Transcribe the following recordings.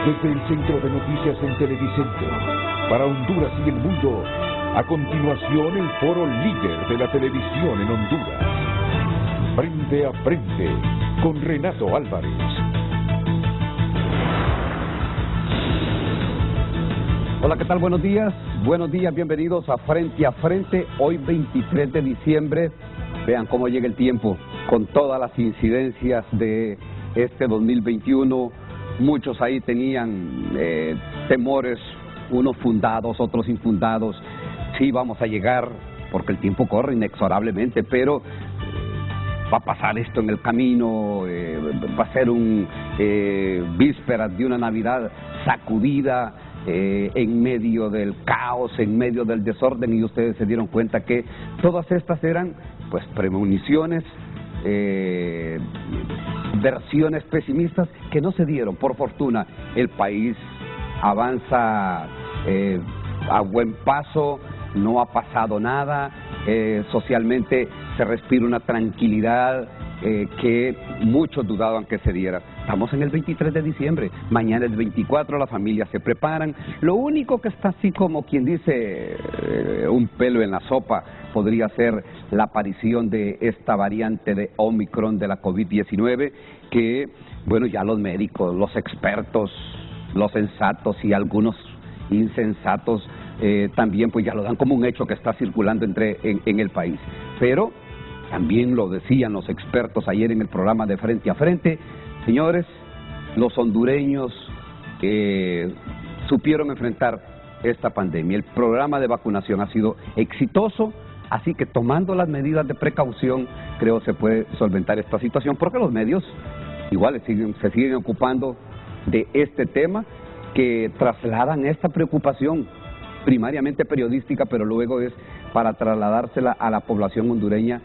Desde el Centro de Noticias en Televicentro, para Honduras y el mundo, a continuación el foro líder de la televisión en Honduras. Frente a Frente, con Renato Álvarez. Hola, ¿qué tal? Buenos días, bienvenidos a Frente, hoy 23 de diciembre. Vean cómo llega el tiempo, con todas las incidencias de este 2021. Muchos ahí tenían temores, unos fundados, otros infundados. Sí, vamos a llegar, porque el tiempo corre inexorablemente, pero va a pasar esto en el camino, va a ser un vísperas de una Navidad sacudida, en medio del caos, en medio del desorden, y ustedes se dieron cuenta que todas estas eran pues premoniciones, versiones pesimistas que no se dieron. Por fortuna, el país avanza a buen paso, no ha pasado nada, socialmente se respira una tranquilidad que muchos dudaban que se diera. Estamos en el 23 de diciembre, mañana es 24, las familias se preparan. Lo único que está así como quien dice un pelo en la sopa podría ser la aparición de esta variante de Omicron de la COVID-19, que, bueno, ya los médicos, los expertos, los sensatos y algunos insensatos también pues ya lo dan como un hecho que está circulando en el país. Pero también lo decían los expertos ayer en el programa de Frente a Frente, señores, los hondureños supieron enfrentar esta pandemia. El programa de vacunación ha sido exitoso, así que tomando las medidas de precaución, creo se puede solventar esta situación, porque los medios igual se siguen ocupando de este tema, que trasladan esta preocupación primariamente periodística, pero luego es para trasladársela a la población hondureña,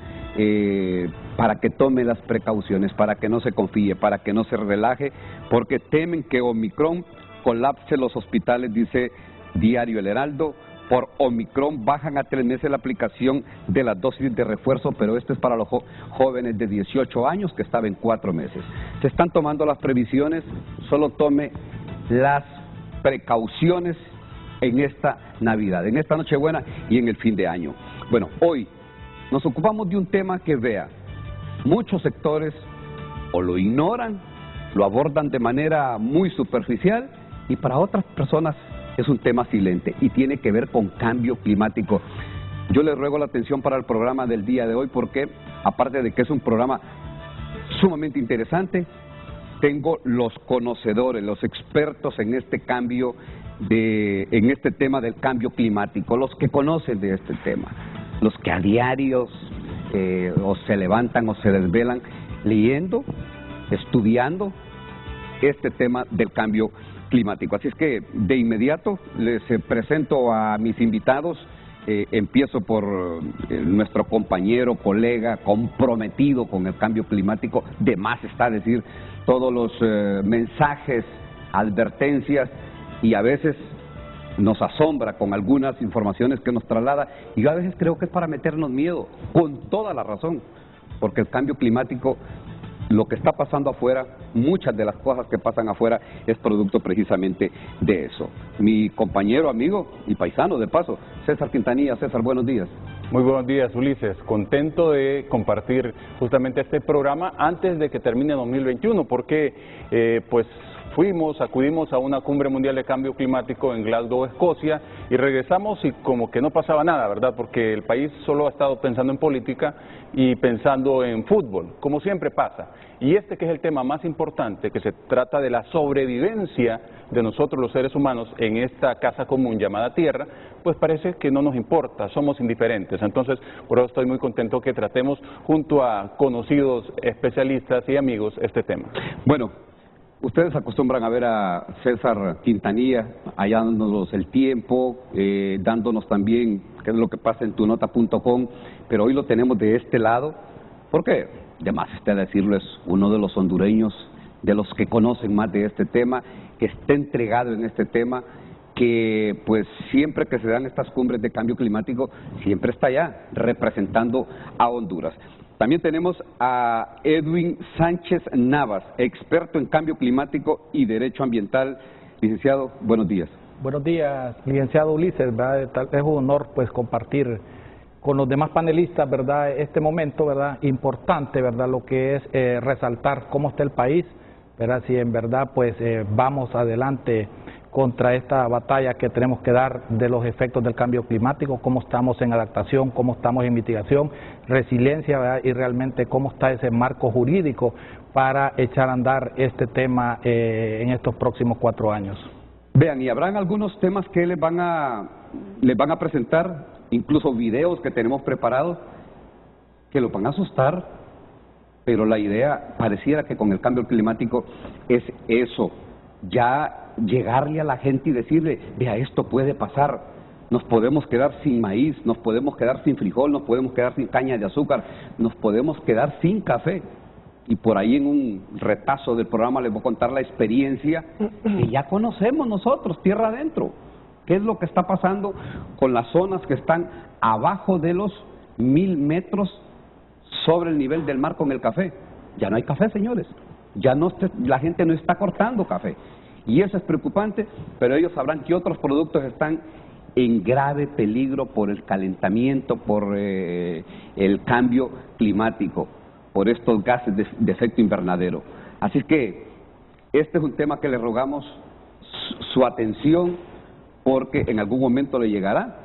para que tome las precauciones, para que no se confíe, para que no se relaje, porque temen que Omicron colapse los hospitales, dice Diario El Heraldo. Por Omicron bajan a 3 meses la aplicación de las dosis de refuerzo, pero esto es para los jóvenes de 18 años, que estaba en 4 meses. Se están tomando las previsiones, solo tome las precauciones en esta Navidad, en esta Nochebuena y en el fin de año. Bueno, hoy nos ocupamos de un tema que, vea, muchos sectores o lo ignoran, lo abordan de manera muy superficial, y para otras personas es un tema silente y tiene que ver con cambio climático. Yo les ruego la atención para el programa del día de hoy, porque aparte de que es un programa sumamente interesante, tengo los conocedores, los expertos en este cambio, en este tema del cambio climático, los que conocen de este tema, los que a diario o se levantan o se desvelan leyendo, estudiando este tema del cambio climático. Así es que de inmediato les presento a mis invitados. Empiezo por nuestro compañero, colega, comprometido con el cambio climático. De más está decir todos los mensajes, advertencias, y a veces nos asombra con algunas informaciones que nos traslada, y yo a veces creo que es para meternos miedo, con toda la razón, porque el cambio climático, lo que está pasando afuera, muchas de las cosas que pasan afuera es producto precisamente de eso. Mi compañero, amigo y paisano de paso, César Quintanilla. César, buenos días. Muy buenos días, Ulises. Contento de compartir justamente este programa antes de que termine 2021, porque pues acudimos a una cumbre mundial de cambio climático en Glasgow, Escocia, y regresamos y como que no pasaba nada, ¿verdad? Porque el país solo ha estado pensando en política y pensando en fútbol, como siempre pasa. Y este, que es el tema más importante, que se trata de la sobrevivencia de nosotros los seres humanos en esta casa común llamada Tierra, pues parece que no nos importa, somos indiferentes. Entonces, por eso estoy muy contento que tratemos junto a conocidos especialistas y amigos este tema. Bueno, ustedes acostumbran a ver a César Quintanilla allá dándonos el tiempo, dándonos también qué es lo que pasa en tunota.com, pero hoy lo tenemos de este lado, porque, de más está decirlo, es uno de los hondureños, de los que conocen más de este tema, que está entregado en este tema, que pues siempre que se dan estas cumbres de cambio climático, siempre está allá representando a Honduras. También tenemos a Edwin Sánchez Navas, experto en cambio climático y derecho ambiental, Licenciado, buenos días. Buenos días, licenciado Ulises, ¿verdad? Es un honor pues compartir con los demás panelistas, ¿verdad?, este momento, ¿verdad?, importante, ¿verdad?, lo que es resaltar cómo está el país, ¿verdad?, si en verdad pues vamos adelante contra esta batalla que tenemos que dar de los efectos del cambio climático, cómo estamos en adaptación, cómo estamos en mitigación, resiliencia, ¿verdad?, y realmente cómo está ese marco jurídico para echar a andar este tema en estos próximos 4 años. Vean, y habrán algunos temas que les van a presentar, incluso videos que tenemos preparados, que los van a asustar, pero la idea pareciera que con el cambio climático es eso, ya llegarle a la gente y decirle, vea, esto puede pasar, nos podemos quedar sin maíz, nos podemos quedar sin frijol, nos podemos quedar sin caña de azúcar, nos podemos quedar sin café. Y por ahí en un retazo del programa les voy a contar la experiencia que ya conocemos nosotros, tierra adentro. ¿Qué es lo que está pasando con las zonas que están abajo de los 1000 metros sobre el nivel del mar con el café? Ya no hay café, señores. Ya no, la gente no está cortando café. Y eso es preocupante, pero ellos sabrán que otros productos están en grave peligro por el calentamiento, por el cambio climático, por estos gases de efecto invernadero. Así que este es un tema que le rogamos su atención, porque en algún momento le llegará,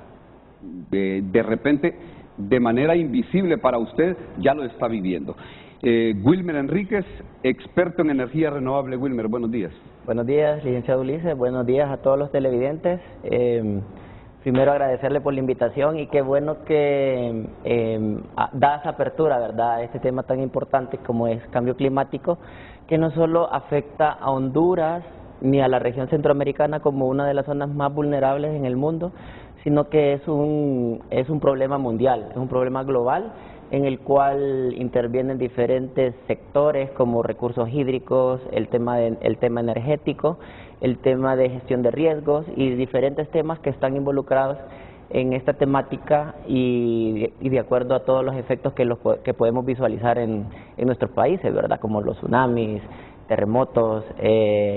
de repente, de manera invisible para usted, ya lo está viviendo. Wilmer Enríquez, experto en energía renovable. Wilmer, buenos días. Buenos días, licenciado Ulises, buenos días a todos los televidentes. Primero agradecerle por la invitación y qué bueno que da esa apertura, ¿verdad?, a este tema tan importante como es cambio climático, que no solo afecta a Honduras ni a la región centroamericana como una de las zonas más vulnerables en el mundo, sino que es un problema mundial, es un problema global en el cual intervienen diferentes sectores como recursos hídricos, el tema energético, el tema de gestión de riesgos y diferentes temas que están involucrados en esta temática y de acuerdo a todos los efectos que podemos visualizar en nuestros países, ¿verdad?, como los tsunamis, terremotos,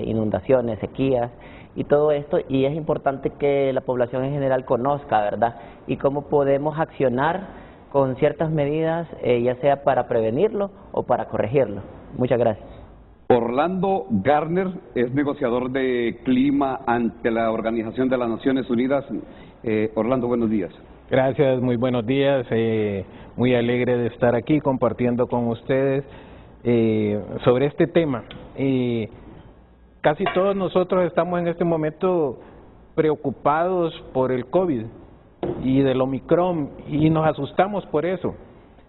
inundaciones, sequías y todo esto, y es importante que la población en general conozca, ¿verdad?, y cómo podemos accionar con ciertas medidas, ya sea para prevenirlo o para corregirlo. Muchas gracias. Orlando Garner es negociador de clima ante la Organización de las Naciones Unidas. Orlando, buenos días. Gracias, muy buenos días. Muy alegre de estar aquí compartiendo con ustedes sobre este tema. Casi todos nosotros estamos en este momento preocupados por el COVID y del Omicron y nos asustamos por eso.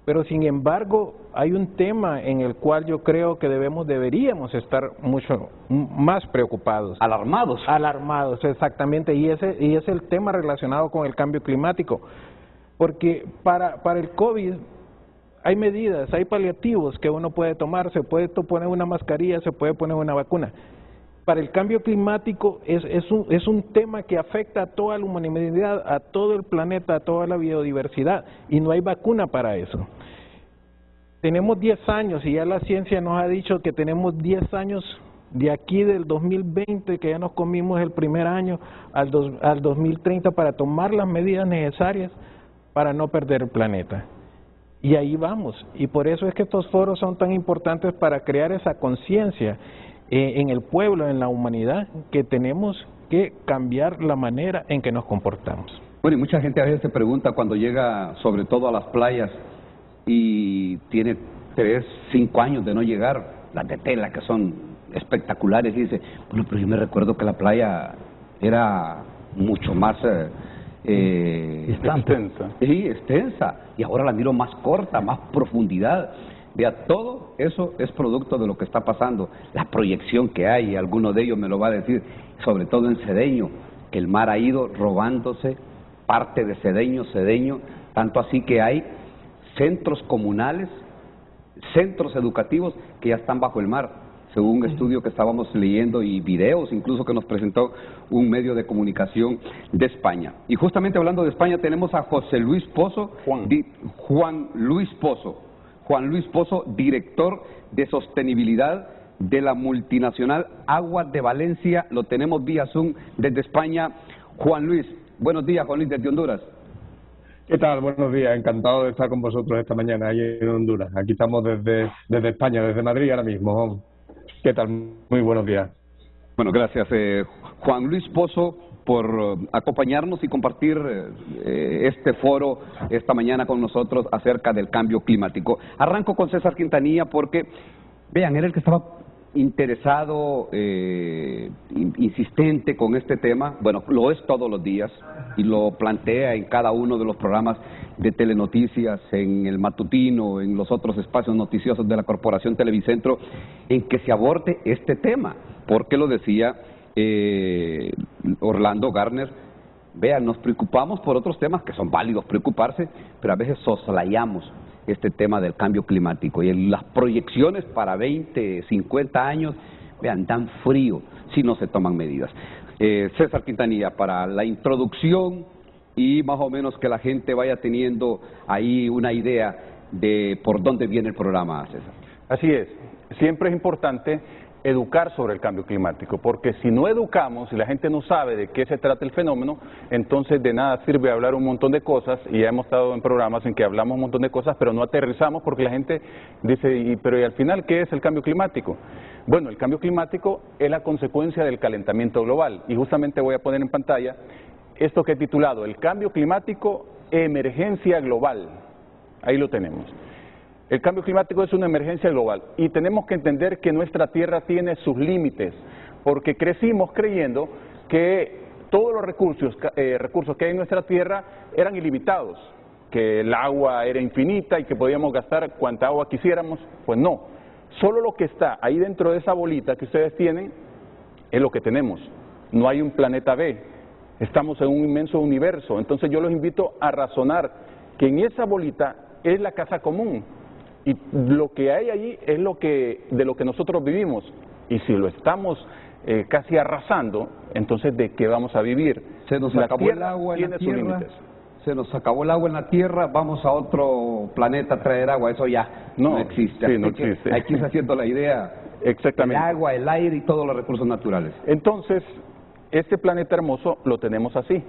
Pero sin embargo, hay un tema en el cual yo creo que deberíamos estar mucho más preocupados. Alarmados. Alarmados, exactamente, y es el tema relacionado con el cambio climático. Porque para el COVID hay medidas, hay paliativos que uno puede tomar, se puede poner una mascarilla, se puede poner una vacuna. Para el cambio climático es un tema que afecta a toda la humanidad, a todo el planeta, a toda la biodiversidad, y no hay vacuna para eso. Tenemos 10 años y ya la ciencia nos ha dicho que tenemos 10 años de aquí del 2020, que ya nos comimos el primer año, al 2030 para tomar las medidas necesarias para no perder el planeta. Y ahí vamos, y por eso es que estos foros son tan importantes para crear esa conciencia en el pueblo, en la humanidad, que tenemos que cambiar la manera en que nos comportamos. Bueno, y mucha gente a veces se pregunta cuando llega sobre todo a las playas y tiene 3, 5 años de no llegar, las de tela que son espectaculares, y dice, bueno, pero yo me recuerdo que la playa era mucho más extensa. Sí, extensa, y ahora la miro más corta, más profundidad. Vea, todo eso es producto de lo que está pasando, la proyección que hay, alguno de ellos me lo va a decir, sobre todo en Cedeño, que el mar ha ido robándose parte de Cedeño, tanto así que hay centros comunales, centros educativos que ya están bajo el mar, según un estudio que estábamos leyendo y videos incluso que nos presentó un medio de comunicación de España. Y justamente hablando de España tenemos a José Luis Pozo, Juan Luis Pozo, director de sostenibilidad de la multinacional Aguas de Valencia. Lo tenemos vía Zoom desde España. Juan Luis, buenos días, Juan Luis, desde Honduras. ¿Qué tal? Buenos días, encantado de estar con vosotros esta mañana ahí en Honduras. Aquí estamos desde España, desde Madrid ahora mismo. ¿Qué tal? Muy buenos días. Bueno, gracias Juan Luis Pozo por acompañarnos y compartir este foro esta mañana con nosotros acerca del cambio climático. Arranco con César Quintanilla porque, vean, era el que estaba interesado, insistente con este tema. Bueno, lo es todos los días y lo plantea en cada uno de los programas de Telenoticias, en el matutino, en los otros espacios noticiosos de la Corporación Televicentro, en que se aborde este tema, porque lo decía Orlando Garner. Vean, nos preocupamos por otros temas que son válidos preocuparse, pero a veces soslayamos este tema del cambio climático y las proyecciones para 20, 50 años, vean, dan frío si no se toman medidas. César Quintanilla, para la introducción y más o menos que la gente vaya teniendo ahí una idea de por dónde viene el programa, César. Así es, siempre es importante educar sobre el cambio climático, porque si no educamos, si la gente no sabe de qué se trata el fenómeno, entonces de nada sirve hablar un montón de cosas, y ya hemos estado en programas en que hablamos un montón de cosas, pero no aterrizamos porque la gente dice, pero ¿y al final qué es el cambio climático? Bueno, el cambio climático es la consecuencia del calentamiento global, y justamente voy a poner en pantalla esto que he titulado, el cambio climático, emergencia global. Ahí lo tenemos. El cambio climático es una emergencia global y tenemos que entender que nuestra Tierra tiene sus límites, porque crecimos creyendo que todos los recursos que hay en nuestra Tierra eran ilimitados, que el agua era infinita y que podíamos gastar cuanta agua quisiéramos. Pues no, solo lo que está ahí dentro de esa bolita que ustedes tienen es lo que tenemos. No hay un planeta B, estamos en un inmenso universo. Entonces yo los invito a razonar que en esa bolita es la casa común. Y lo que hay allí es de lo que nosotros vivimos. Y si lo estamos casi arrasando, entonces ¿de qué vamos a vivir? Se nos acabó el agua en la Tierra. Se nos acabó el agua en la Tierra, vamos a otro planeta a traer agua. Eso ya no existe. Sí, no existe. Hay que ir haciendo la idea. Exactamente. El agua, el aire y todos los recursos naturales. Entonces, este planeta hermoso lo tenemos así.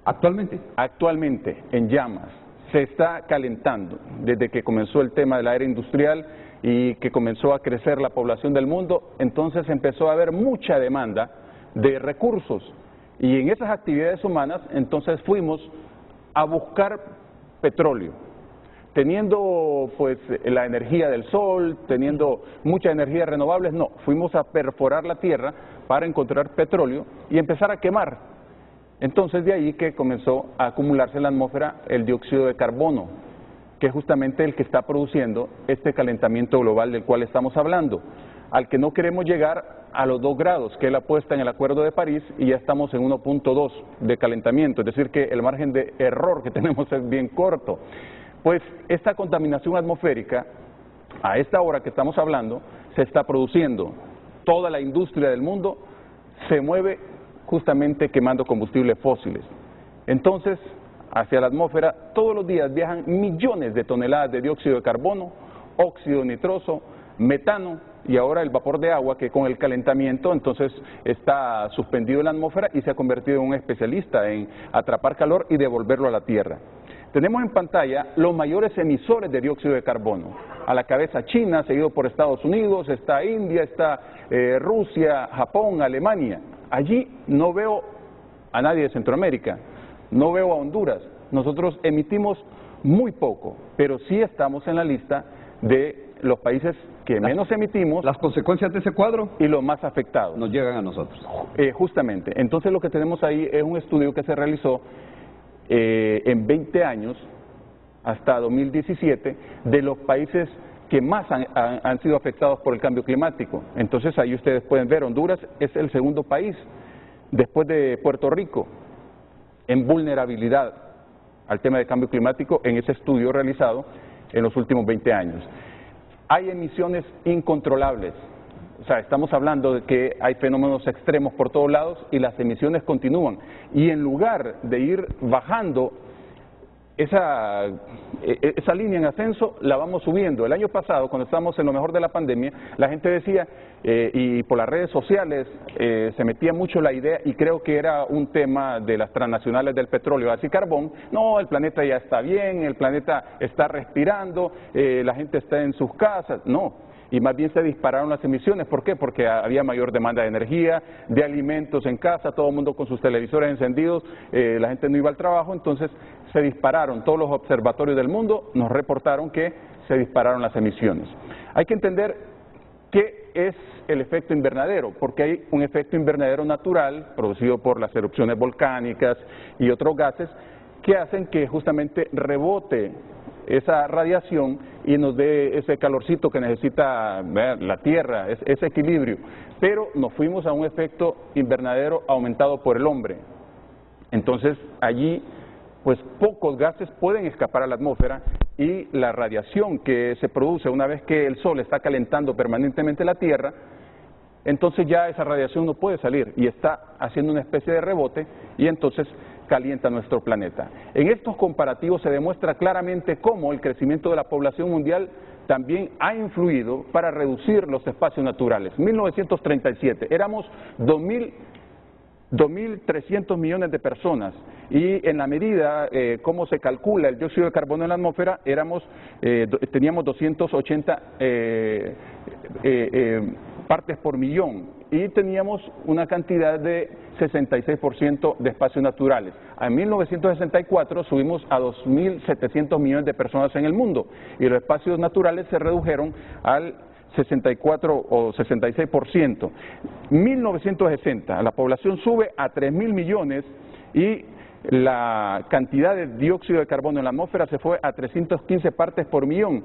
¿Actualmente? Actualmente, en llamas. Se está calentando desde que comenzó el tema de la era industrial y que comenzó a crecer la población del mundo. Entonces empezó a haber mucha demanda de recursos y en esas actividades humanas entonces fuimos a buscar petróleo, teniendo pues la energía del sol, teniendo muchas energías renovables. No, fuimos a perforar la tierra para encontrar petróleo y empezar a quemar. Entonces de ahí que comenzó a acumularse en la atmósfera el dióxido de carbono, que es justamente el que está produciendo este calentamiento global del cual estamos hablando, al que no queremos llegar a los 2 grados, que es la puesta en el Acuerdo de París, y ya estamos en 1.2 de calentamiento, es decir que el margen de error que tenemos es bien corto. Pues esta contaminación atmosférica, a esta hora que estamos hablando, se está produciendo. Toda la industria del mundo se mueve justamente quemando combustibles fósiles. Entonces, hacia la atmósfera, todos los días viajan millones de toneladas de dióxido de carbono, óxido nitroso, metano y ahora el vapor de agua que con el calentamiento entonces está suspendido en la atmósfera y se ha convertido en un especialista en atrapar calor y devolverlo a la Tierra. Tenemos en pantalla los mayores emisores de dióxido de carbono. A la cabeza China, seguido por Estados Unidos, está India, está Rusia, Japón, Alemania. Allí no veo a nadie de Centroamérica, no veo a Honduras. Nosotros emitimos muy poco, pero sí estamos en la lista de los países que menos emitimos. Las consecuencias de ese cuadro y los más afectados nos llegan a nosotros. Justamente. Entonces lo que tenemos ahí es un estudio que se realizó en 20 años, hasta 2017, de los países que más han sido afectados por el cambio climático. Entonces ahí ustedes pueden ver, Honduras es el segundo país, después de Puerto Rico, en vulnerabilidad al tema de cambio climático en ese estudio realizado en los últimos 20 años. Hay emisiones incontrolables, o sea, estamos hablando de que hay fenómenos extremos por todos lados y las emisiones continúan. Y en lugar de ir bajando esa línea en ascenso la vamos subiendo. El año pasado, cuando estábamos en lo mejor de la pandemia, la gente decía, y por las redes sociales se metía mucho la idea, y creo que era un tema de las transnacionales del petróleo, gas y carbón, no, el planeta ya está bien, el planeta está respirando, la gente está en sus casas, no. Y más bien se dispararon las emisiones. ¿Por qué? Porque había mayor demanda de energía, de alimentos en casa, todo el mundo con sus televisores encendidos, la gente no iba al trabajo, entonces se dispararon. Todos los observatorios del mundo nos reportaron que se dispararon las emisiones. Hay que entender qué es el efecto invernadero, porque hay un efecto invernadero natural producido por las erupciones volcánicas y otros gases que hacen que justamente rebote esa radiación y nos dé ese calorcito que necesita la Tierra, ese equilibrio. Pero nos fuimos a un efecto invernadero aumentado por el hombre. Entonces allí pues pocos gases pueden escapar a la atmósfera y la radiación que se produce una vez que el Sol está calentando permanentemente la Tierra, entonces ya esa radiación no puede salir y está haciendo una especie de rebote y entonces calienta nuestro planeta. En estos comparativos se demuestra claramente cómo el crecimiento de la población mundial también ha influido para reducir los espacios naturales. 1937, éramos 2.300 millones de personas y en la medida cómo se calcula el dióxido de carbono en la atmósfera, teníamos 280 partes por millón y teníamos una cantidad de 66% de espacios naturales. En 1964 subimos a 2.700 millones de personas en el mundo y los espacios naturales se redujeron al 64 o 66%. 1960 la población sube a 3.000 millones y la cantidad de dióxido de carbono en la atmósfera se fue a 315 partes por millón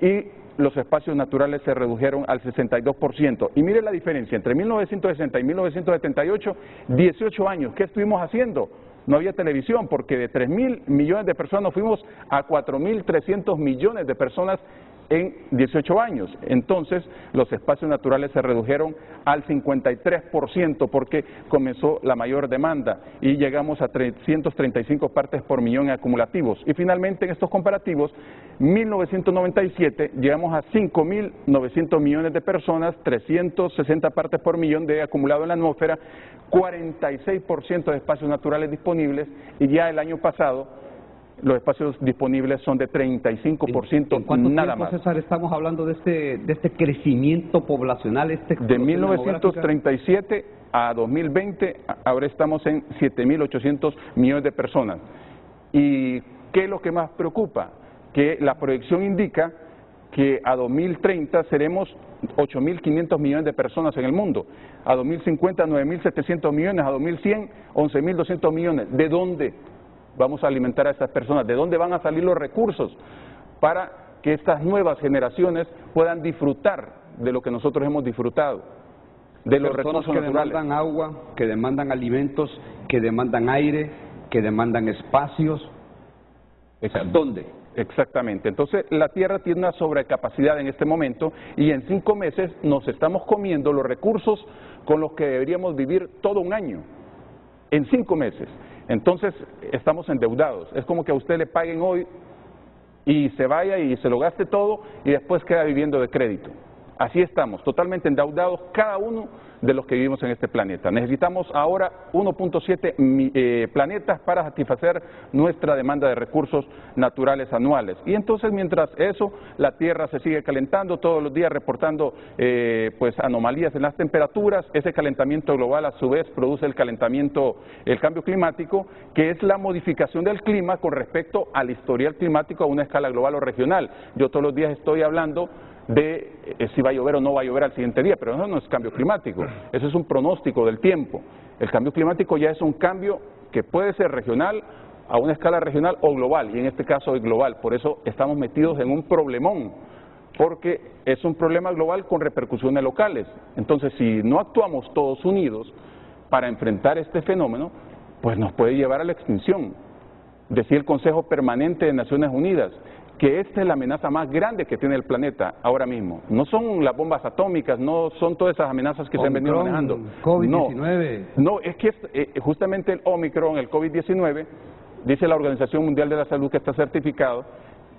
y los espacios naturales se redujeron al 62%. Y mire la diferencia, entre 1960 y 1978, 18 años. ¿Qué estuvimos haciendo? No había televisión, porque de 3.000 millones de personas nos fuimos a 4.300 millones de personas en 18 años. Entonces, los espacios naturales se redujeron al 53% porque comenzó la mayor demanda y llegamos a 335 partes por millón acumulativos. Y finalmente, en estos comparativos, 1997 llegamos a 5.900 millones de personas, 360 partes por millón de acumulado en la atmósfera, 46% de espacios naturales disponibles y ya el año pasado los espacios disponibles son de 35%, ¿En cuánto nada tiempo, más. César, estamos hablando de este crecimiento poblacional? De 1937 a 2020, ahora estamos en 7.800 millones de personas. ¿Y qué es lo que más preocupa? Que la proyección indica que a 2030 seremos 8.500 millones de personas en el mundo, a 2050 9.700 millones, a 2100 11.200 millones. ¿De dónde vamos a alimentar a estas personas? ¿De dónde van a salir los recursos para que estas nuevas generaciones puedan disfrutar de lo que nosotros hemos disfrutado? De los recursos naturales. Que demandan agua, que demandan alimentos, que demandan aire, que demandan espacios. ¿Dónde? Exactamente. Entonces, la Tierra tiene una sobrecapacidad en este momento y en 5 meses nos estamos comiendo los recursos con los que deberíamos vivir todo un año. En 5 meses. Entonces, estamos endeudados. Es como que a usted le paguen hoy y se vaya y se lo gaste todo y después queda viviendo de crédito. Así estamos, totalmente endeudados cada uno de los que vivimos en este planeta. Necesitamos ahora 1.7 planetas para satisfacer nuestra demanda de recursos naturales anuales. Y entonces, mientras eso, la Tierra se sigue calentando, todos los días reportando pues anomalías en las temperaturas. Ese calentamiento global a su vez produce el cambio climático, que es la modificación del clima con respecto al historial climático a una escala global o regional. Yo todos los días estoy hablando de si va a llover o no va a llover al siguiente día, pero eso no es cambio climático, eso es un pronóstico del tiempo. El cambio climático ya es un cambio que puede ser regional, a una escala regional o global, y en este caso es global. Por eso estamos metidos en un problemón, porque es un problema global con repercusiones locales. Entonces, si no actuamos todos unidos para enfrentar este fenómeno, pues nos puede llevar a la extinción. Decía el Consejo Permanente de Naciones Unidas que esta es la amenaza más grande que tiene el planeta ahora mismo. No son las bombas atómicas, no son todas esas amenazas que se han venido manejando. COVID-19. No, es que justamente el Omicron, el COVID-19, dice la Organización Mundial de la Salud, que está certificado,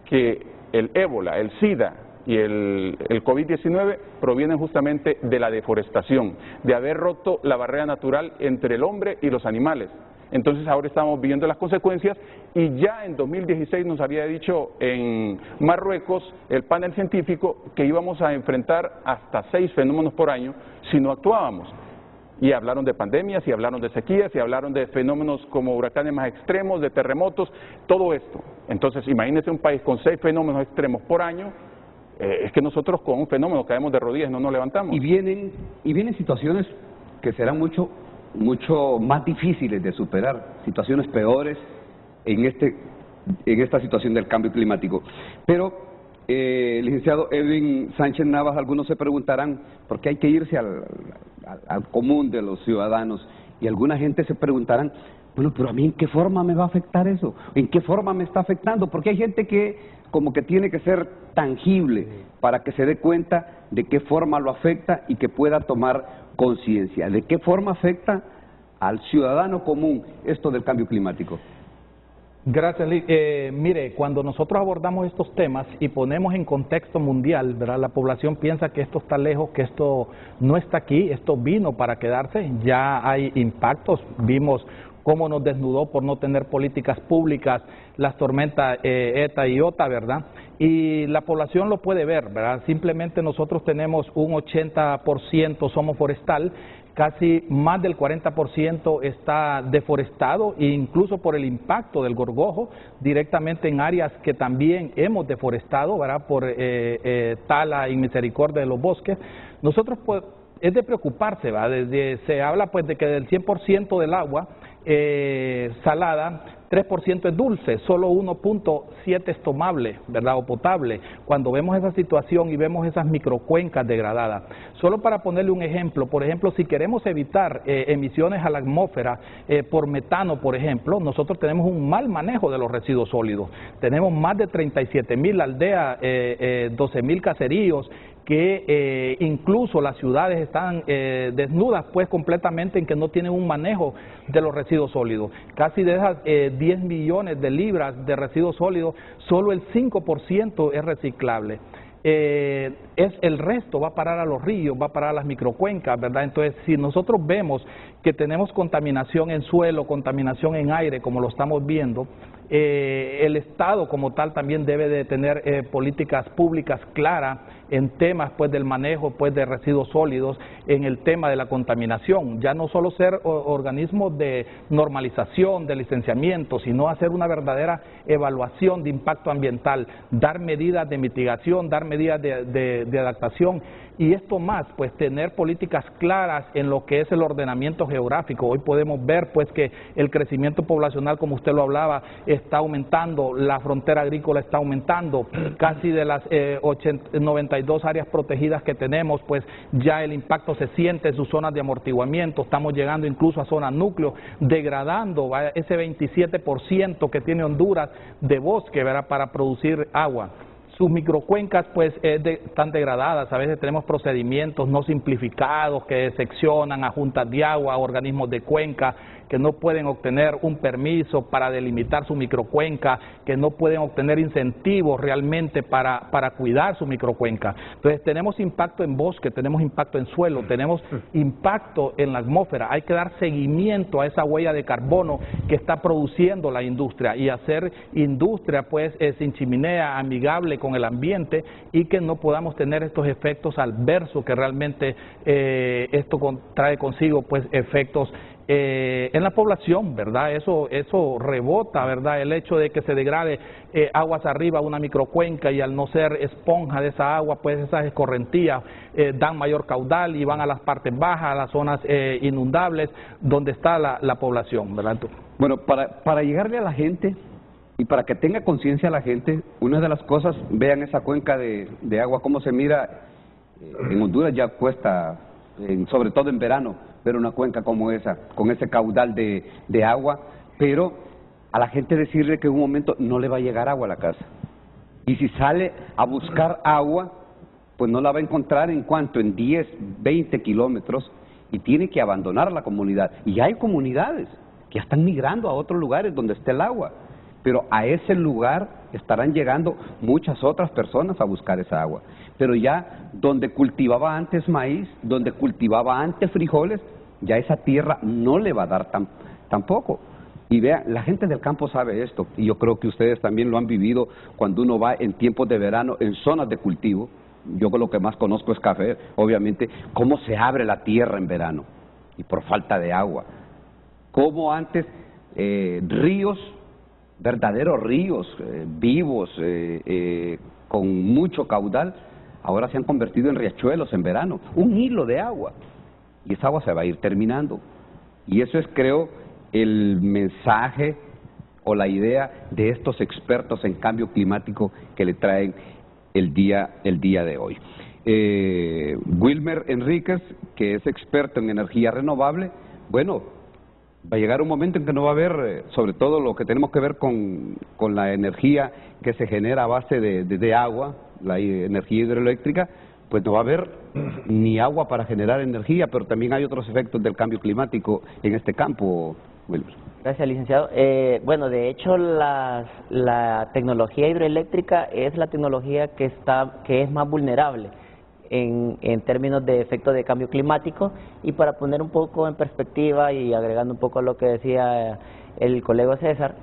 que el ébola, el SIDA y el COVID-19 provienen justamente de la deforestación, de haber roto la barrera natural entre el hombre y los animales. Entonces ahora estamos viviendo las consecuencias, y ya en 2016 nos había dicho en Marruecos el panel científico que íbamos a enfrentar hasta 6 fenómenos por año si no actuábamos. Y hablaron de pandemias, y hablaron de sequías, y hablaron de fenómenos como huracanes más extremos, de terremotos, todo esto. Entonces imagínese un país con 6 fenómenos extremos por año. Es que nosotros con un fenómeno caemos de rodillas, no nos levantamos. Y vienen situaciones que serán mucho más difíciles de superar, situaciones peores en esta situación del cambio climático. Pero, licenciado Edwin Sánchez Navas, algunos se preguntarán por qué hay que irse al común de los ciudadanos, y alguna gente se preguntarán, bueno, pero a mí ¿en qué forma me va a afectar eso? ¿En qué forma me está afectando? Porque hay gente que como que tiene que ser tangible para que se dé cuenta de qué forma lo afecta y que pueda tomar conciencia. ¿De qué forma afecta al ciudadano común esto del cambio climático? Gracias, Liz. Mire, cuando nosotros abordamos estos temas y ponemos en contexto mundial, ¿verdad? La población piensa que esto está lejos, que esto no está aquí, esto vino para quedarse. Ya hay impactos, vimos cómo nos desnudó por no tener políticas públicas las tormentas ETA y IOTA, ¿verdad? Y la población lo puede ver, ¿verdad? Simplemente nosotros tenemos un 80% somos forestal, casi más del 40% está deforestado, e incluso por el impacto del gorgojo, directamente en áreas que también hemos deforestado, ¿verdad? Por tala y misericordia de los bosques. Nosotros, pues, es de preocuparse, ¿verdad? Se habla pues de que del 100% del agua salada, 3% es dulce, solo 1.7 es tomable, ¿verdad? O potable. Cuando vemos esa situación y vemos esas microcuencas degradadas. Solo para ponerle un ejemplo, por ejemplo, si queremos evitar emisiones a la atmósfera por metano, por ejemplo, nosotros tenemos un mal manejo de los residuos sólidos. Tenemos más de 37.000 aldeas, 12.000 caseríos, que incluso las ciudades están desnudas pues completamente en que no tienen un manejo de los residuos sólidos. Casi de esas 10 millones de libras de residuos sólidos, solo el 5% es reciclable. El resto va a parar a los ríos, va a parar a las microcuencas, ¿verdad? Entonces, si nosotros vemos que tenemos contaminación en suelo, contaminación en aire, como lo estamos viendo, el Estado como tal también debe de tener políticas públicas claras en temas pues del manejo pues de residuos sólidos, en el tema de la contaminación, ya no solo ser organismos de normalización, de licenciamiento, sino hacer una verdadera evaluación de impacto ambiental, dar medidas de mitigación, dar medidas de adaptación, y esto más, pues tener políticas claras en lo que es el ordenamiento geográfico. Hoy podemos ver pues que el crecimiento poblacional, como usted lo hablaba, está aumentando, la frontera agrícola está aumentando, casi de las 92 áreas protegidas que tenemos, pues ya el impacto se siente en sus zonas de amortiguamiento, estamos llegando incluso a zonas núcleo, degradando ese 27% que tiene Honduras de bosque, ¿verdad?, para producir agua. Sus microcuencas pues están degradadas, a veces tenemos procedimientos no simplificados que seccionan a juntas de agua, a organismos de cuenca, que no pueden obtener un permiso para delimitar su microcuenca, que no pueden obtener incentivos realmente para cuidar su microcuenca. Entonces tenemos impacto en bosque, tenemos impacto en suelo, tenemos impacto en la atmósfera. Hay que dar seguimiento a esa huella de carbono que está produciendo la industria y hacer industria pues sin chimenea, amigable con el ambiente, y que no podamos tener estos efectos adversos que realmente esto trae consigo pues efectos en la población, ¿verdad? Eso rebota, ¿verdad? El hecho de que se degrade aguas arriba una microcuenca, y al no ser esponja de esa agua, pues esas escorrentías dan mayor caudal y van a las partes bajas, a las zonas inundables, donde está la población, ¿verdad? Bueno, para llegarle a la gente y para que tenga conciencia la gente, una de las cosas, vean esa cuenca de agua, cómo se mira. En Honduras ya cuesta, sobre todo en verano, ver una cuenca como esa, con ese caudal de agua, pero a la gente decirle que en un momento no le va a llegar agua a la casa. Y si sale a buscar agua, pues no la va a encontrar en en 10, 20 kilómetros, y tiene que abandonar la comunidad. Y hay comunidades que ya están migrando a otros lugares donde esté el agua. Pero a ese lugar estarán llegando muchas otras personas a buscar esa agua. Pero ya donde cultivaba antes maíz, donde cultivaba antes frijoles, ya esa tierra no le va a dar tampoco. Y vean, la gente del campo sabe esto, y yo creo que ustedes también lo han vivido cuando uno va en tiempos de verano en zonas de cultivo. Yo lo que más conozco es café, obviamente, cómo se abre la tierra en verano, y por falta de agua. Cómo antes ríos, verdaderos ríos vivos, con mucho caudal, ahora se han convertido en riachuelos en verano, un hilo de agua, y esa agua se va a ir terminando. Y eso es, creo, el mensaje o la idea de estos expertos en cambio climático que le traen el día de hoy. Wilmer Enríquez, que es experto en energía renovable, bueno, va a llegar un momento en que no va a haber, sobre todo lo que tenemos que ver con la energía que se genera a base de agua, la energía hidroeléctrica, pues no va a haber ni agua para generar energía, pero también hay otros efectos del cambio climático en este campo, Wilmer. Gracias, licenciado. Bueno, de hecho, la tecnología hidroeléctrica es la tecnología que es más vulnerable en términos de efectos de cambio climático. Y para poner un poco en perspectiva y agregando un poco a lo que decía el colega César,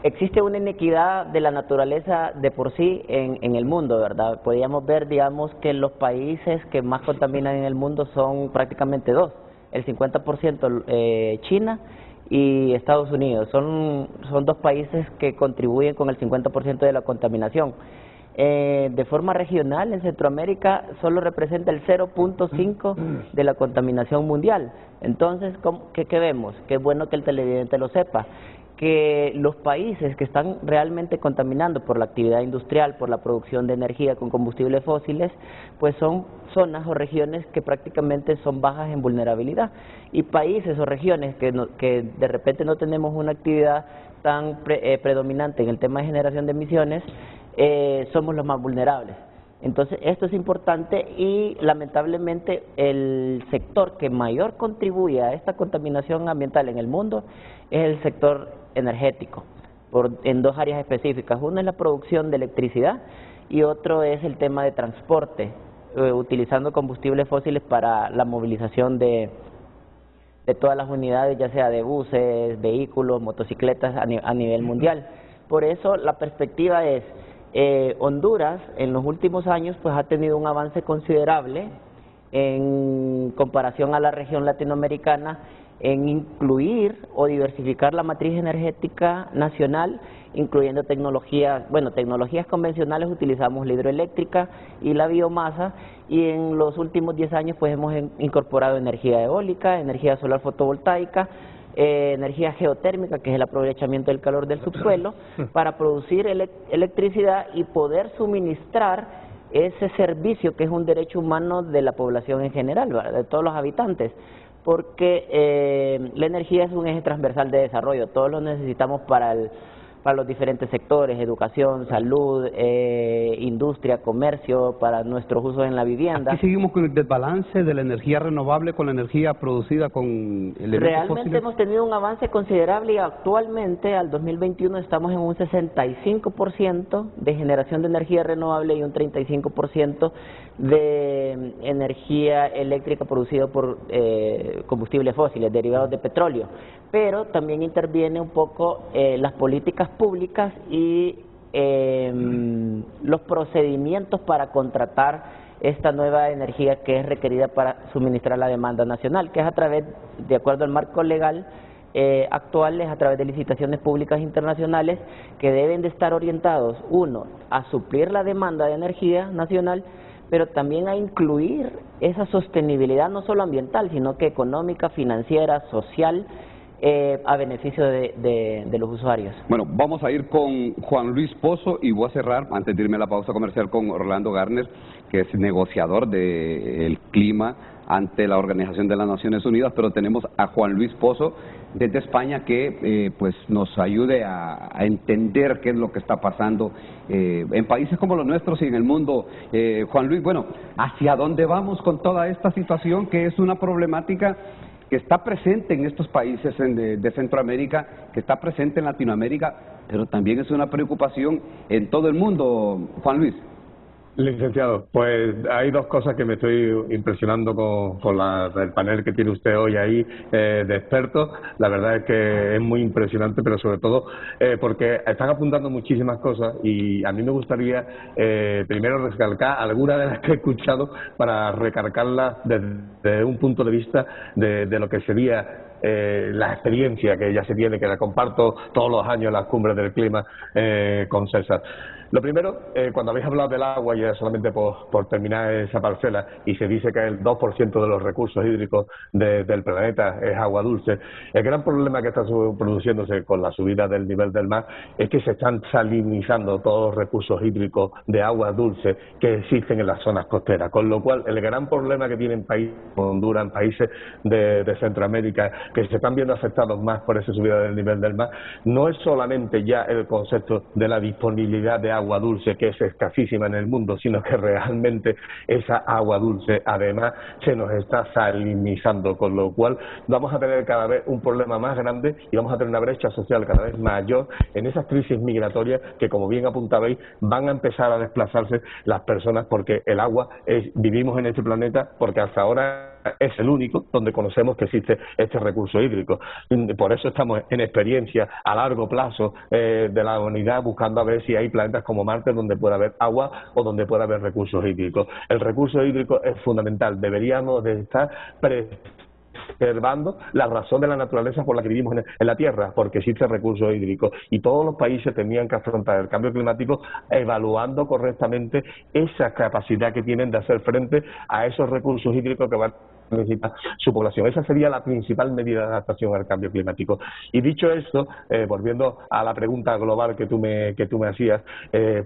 existe una inequidad de la naturaleza de por sí en el mundo, ¿verdad? Podríamos ver, digamos, que los países que más contaminan en el mundo son prácticamente dos. El 50% China y Estados Unidos. Son dos países que contribuyen con el 50% de la contaminación. De forma regional, en Centroamérica solo representa el 0.5% de la contaminación mundial. Entonces, ¿qué vemos? Qué bueno que el televidente lo sepa, que los países que están realmente contaminando por la actividad industrial, por la producción de energía con combustibles fósiles, pues son zonas o regiones que prácticamente son bajas en vulnerabilidad, y países o regiones que de repente no tenemos una actividad tan predominante en el tema de generación de emisiones, somos los más vulnerables. Entonces, esto es importante, y lamentablemente el sector que mayor contribuye a esta contaminación ambiental en el mundo es el sector energético, en dos áreas específicas. Una es la producción de electricidad y otro es el tema de transporte, utilizando combustibles fósiles para la movilización de todas las unidades, ya sea de buses, vehículos, motocicletas a nivel mundial. Por eso la perspectiva es, Honduras en los últimos años pues ha tenido un avance considerable en comparación a la región latinoamericana en incluir o diversificar la matriz energética nacional, incluyendo tecnologías convencionales. Utilizamos la hidroeléctrica y la biomasa, y en los últimos 10 años pues hemos incorporado energía eólica, energía solar fotovoltaica, energía geotérmica, que es el aprovechamiento del calor del subsuelo, para producir electricidad y poder suministrar ese servicio que es un derecho humano de la población en general, ¿verdad?, de todos los habitantes, porque la energía es un eje transversal de desarrollo. Todos lo necesitamos para los diferentes sectores: educación, salud, industria, comercio, para nuestros usos en la vivienda. Aquí seguimos con el desbalance de la energía renovable con la energía producida con elementos Realmente fósiles. hemos tenido un avance considerable, y actualmente al 2021 estamos en un 65% de generación de energía renovable y un 35% de energía eléctrica producida por combustibles fósiles, derivados de petróleo. Pero también interviene un poco las políticas públicas y los procedimientos para contratar esta nueva energía que es requerida para suministrar la demanda nacional, que es de acuerdo al marco legal actual, es a través de licitaciones públicas internacionales que deben de estar orientados, uno, a suplir la demanda de energía nacional, pero también a incluir esa sostenibilidad no solo ambiental, sino que económica, financiera, social, a beneficio de los usuarios. Bueno, vamos a ir con Juan Luis Pozo, y voy a cerrar, antes de irme a la pausa comercial, con Orlando Garner, que es negociador del clima ante la Organización de las Naciones Unidas, pero tenemos a Juan Luis Pozo desde España que pues nos ayude a entender qué es lo que está pasando en países como los nuestros y en el mundo. Juan Luis, bueno, ¿hacia dónde vamos con toda esta situación, que es una problemática que está presente en estos países de Centroamérica, que está presente en Latinoamérica, pero también es una preocupación en todo el mundo, Juan Luis. Licenciado, pues hay dos cosas que me estoy impresionando con el panel que tiene usted hoy ahí de expertos. La verdad es que es muy impresionante, pero sobre todo porque están apuntando muchísimas cosas y a mí me gustaría primero recalcar algunas de las que he escuchado para recargarlas desde un punto de vista de lo que sería la experiencia que ya se tiene, que la comparto todos los años en las cumbres del clima con César. Lo primero, cuando habéis hablado del agua, ya solamente por terminar esa parcela, y se dice que el 2% de los recursos hídricos del planeta es agua dulce, el gran problema que está produciéndose con la subida del nivel del mar es que se están salinizando todos los recursos hídricos de agua dulce que existen en las zonas costeras, con lo cual el gran problema que tienen países como Honduras, en países de Centroamérica, que se están viendo afectados más por esa subida del nivel del mar, no es solamente ya el concepto de la disponibilidad de agua dulce, que es escasísima en el mundo, sino que realmente esa agua dulce además se nos está salinizando, con lo cual vamos a tener cada vez un problema más grande y vamos a tener una brecha social cada vez mayor en esas crisis migratorias que, como bien apuntabais, van a empezar a desplazarse las personas, porque el agua vivimos en este planeta porque hasta ahora es el único donde conocemos que existe este recurso hídrico. Por eso estamos en experiencia a largo plazo de la humanidad, buscando a ver si hay planetas como Marte donde pueda haber agua o donde pueda haber recursos hídricos. El recurso hídrico es fundamental. Deberíamos de estar preservando la razón de la naturaleza por la que vivimos en la Tierra, porque existe recursos hídricos, y todos los países tenían que afrontar el cambio climático evaluando correctamente esa capacidad que tienen de hacer frente a esos recursos hídricos que van a necesitar su población. Esa sería la principal medida de adaptación al cambio climático. Y dicho esto, volviendo a la pregunta global que tú me hacías,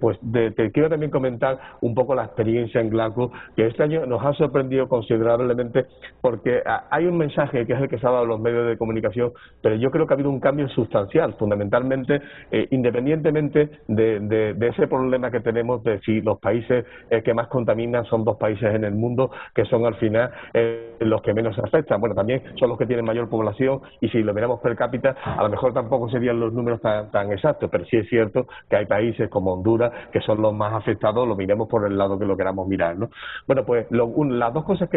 pues te quiero también comentar un poco la experiencia en Glasgow, que este año nos ha sorprendido considerablemente, porque hay un mensaje que es el que se ha dado en los medios de comunicación, pero yo creo que ha habido un cambio sustancial, fundamentalmente, independientemente de ese problema que tenemos de si los países que más contaminan son dos países en el mundo, que son al final los que menos afectan. Bueno, también son los que tienen mayor población, y si lo miramos per cápita, a lo mejor tampoco serían los números tan exactos, pero sí es cierto que hay países como Honduras que son los más afectados, lo miremos por el lado que lo queramos mirar, ¿no? Bueno, pues las dos cosas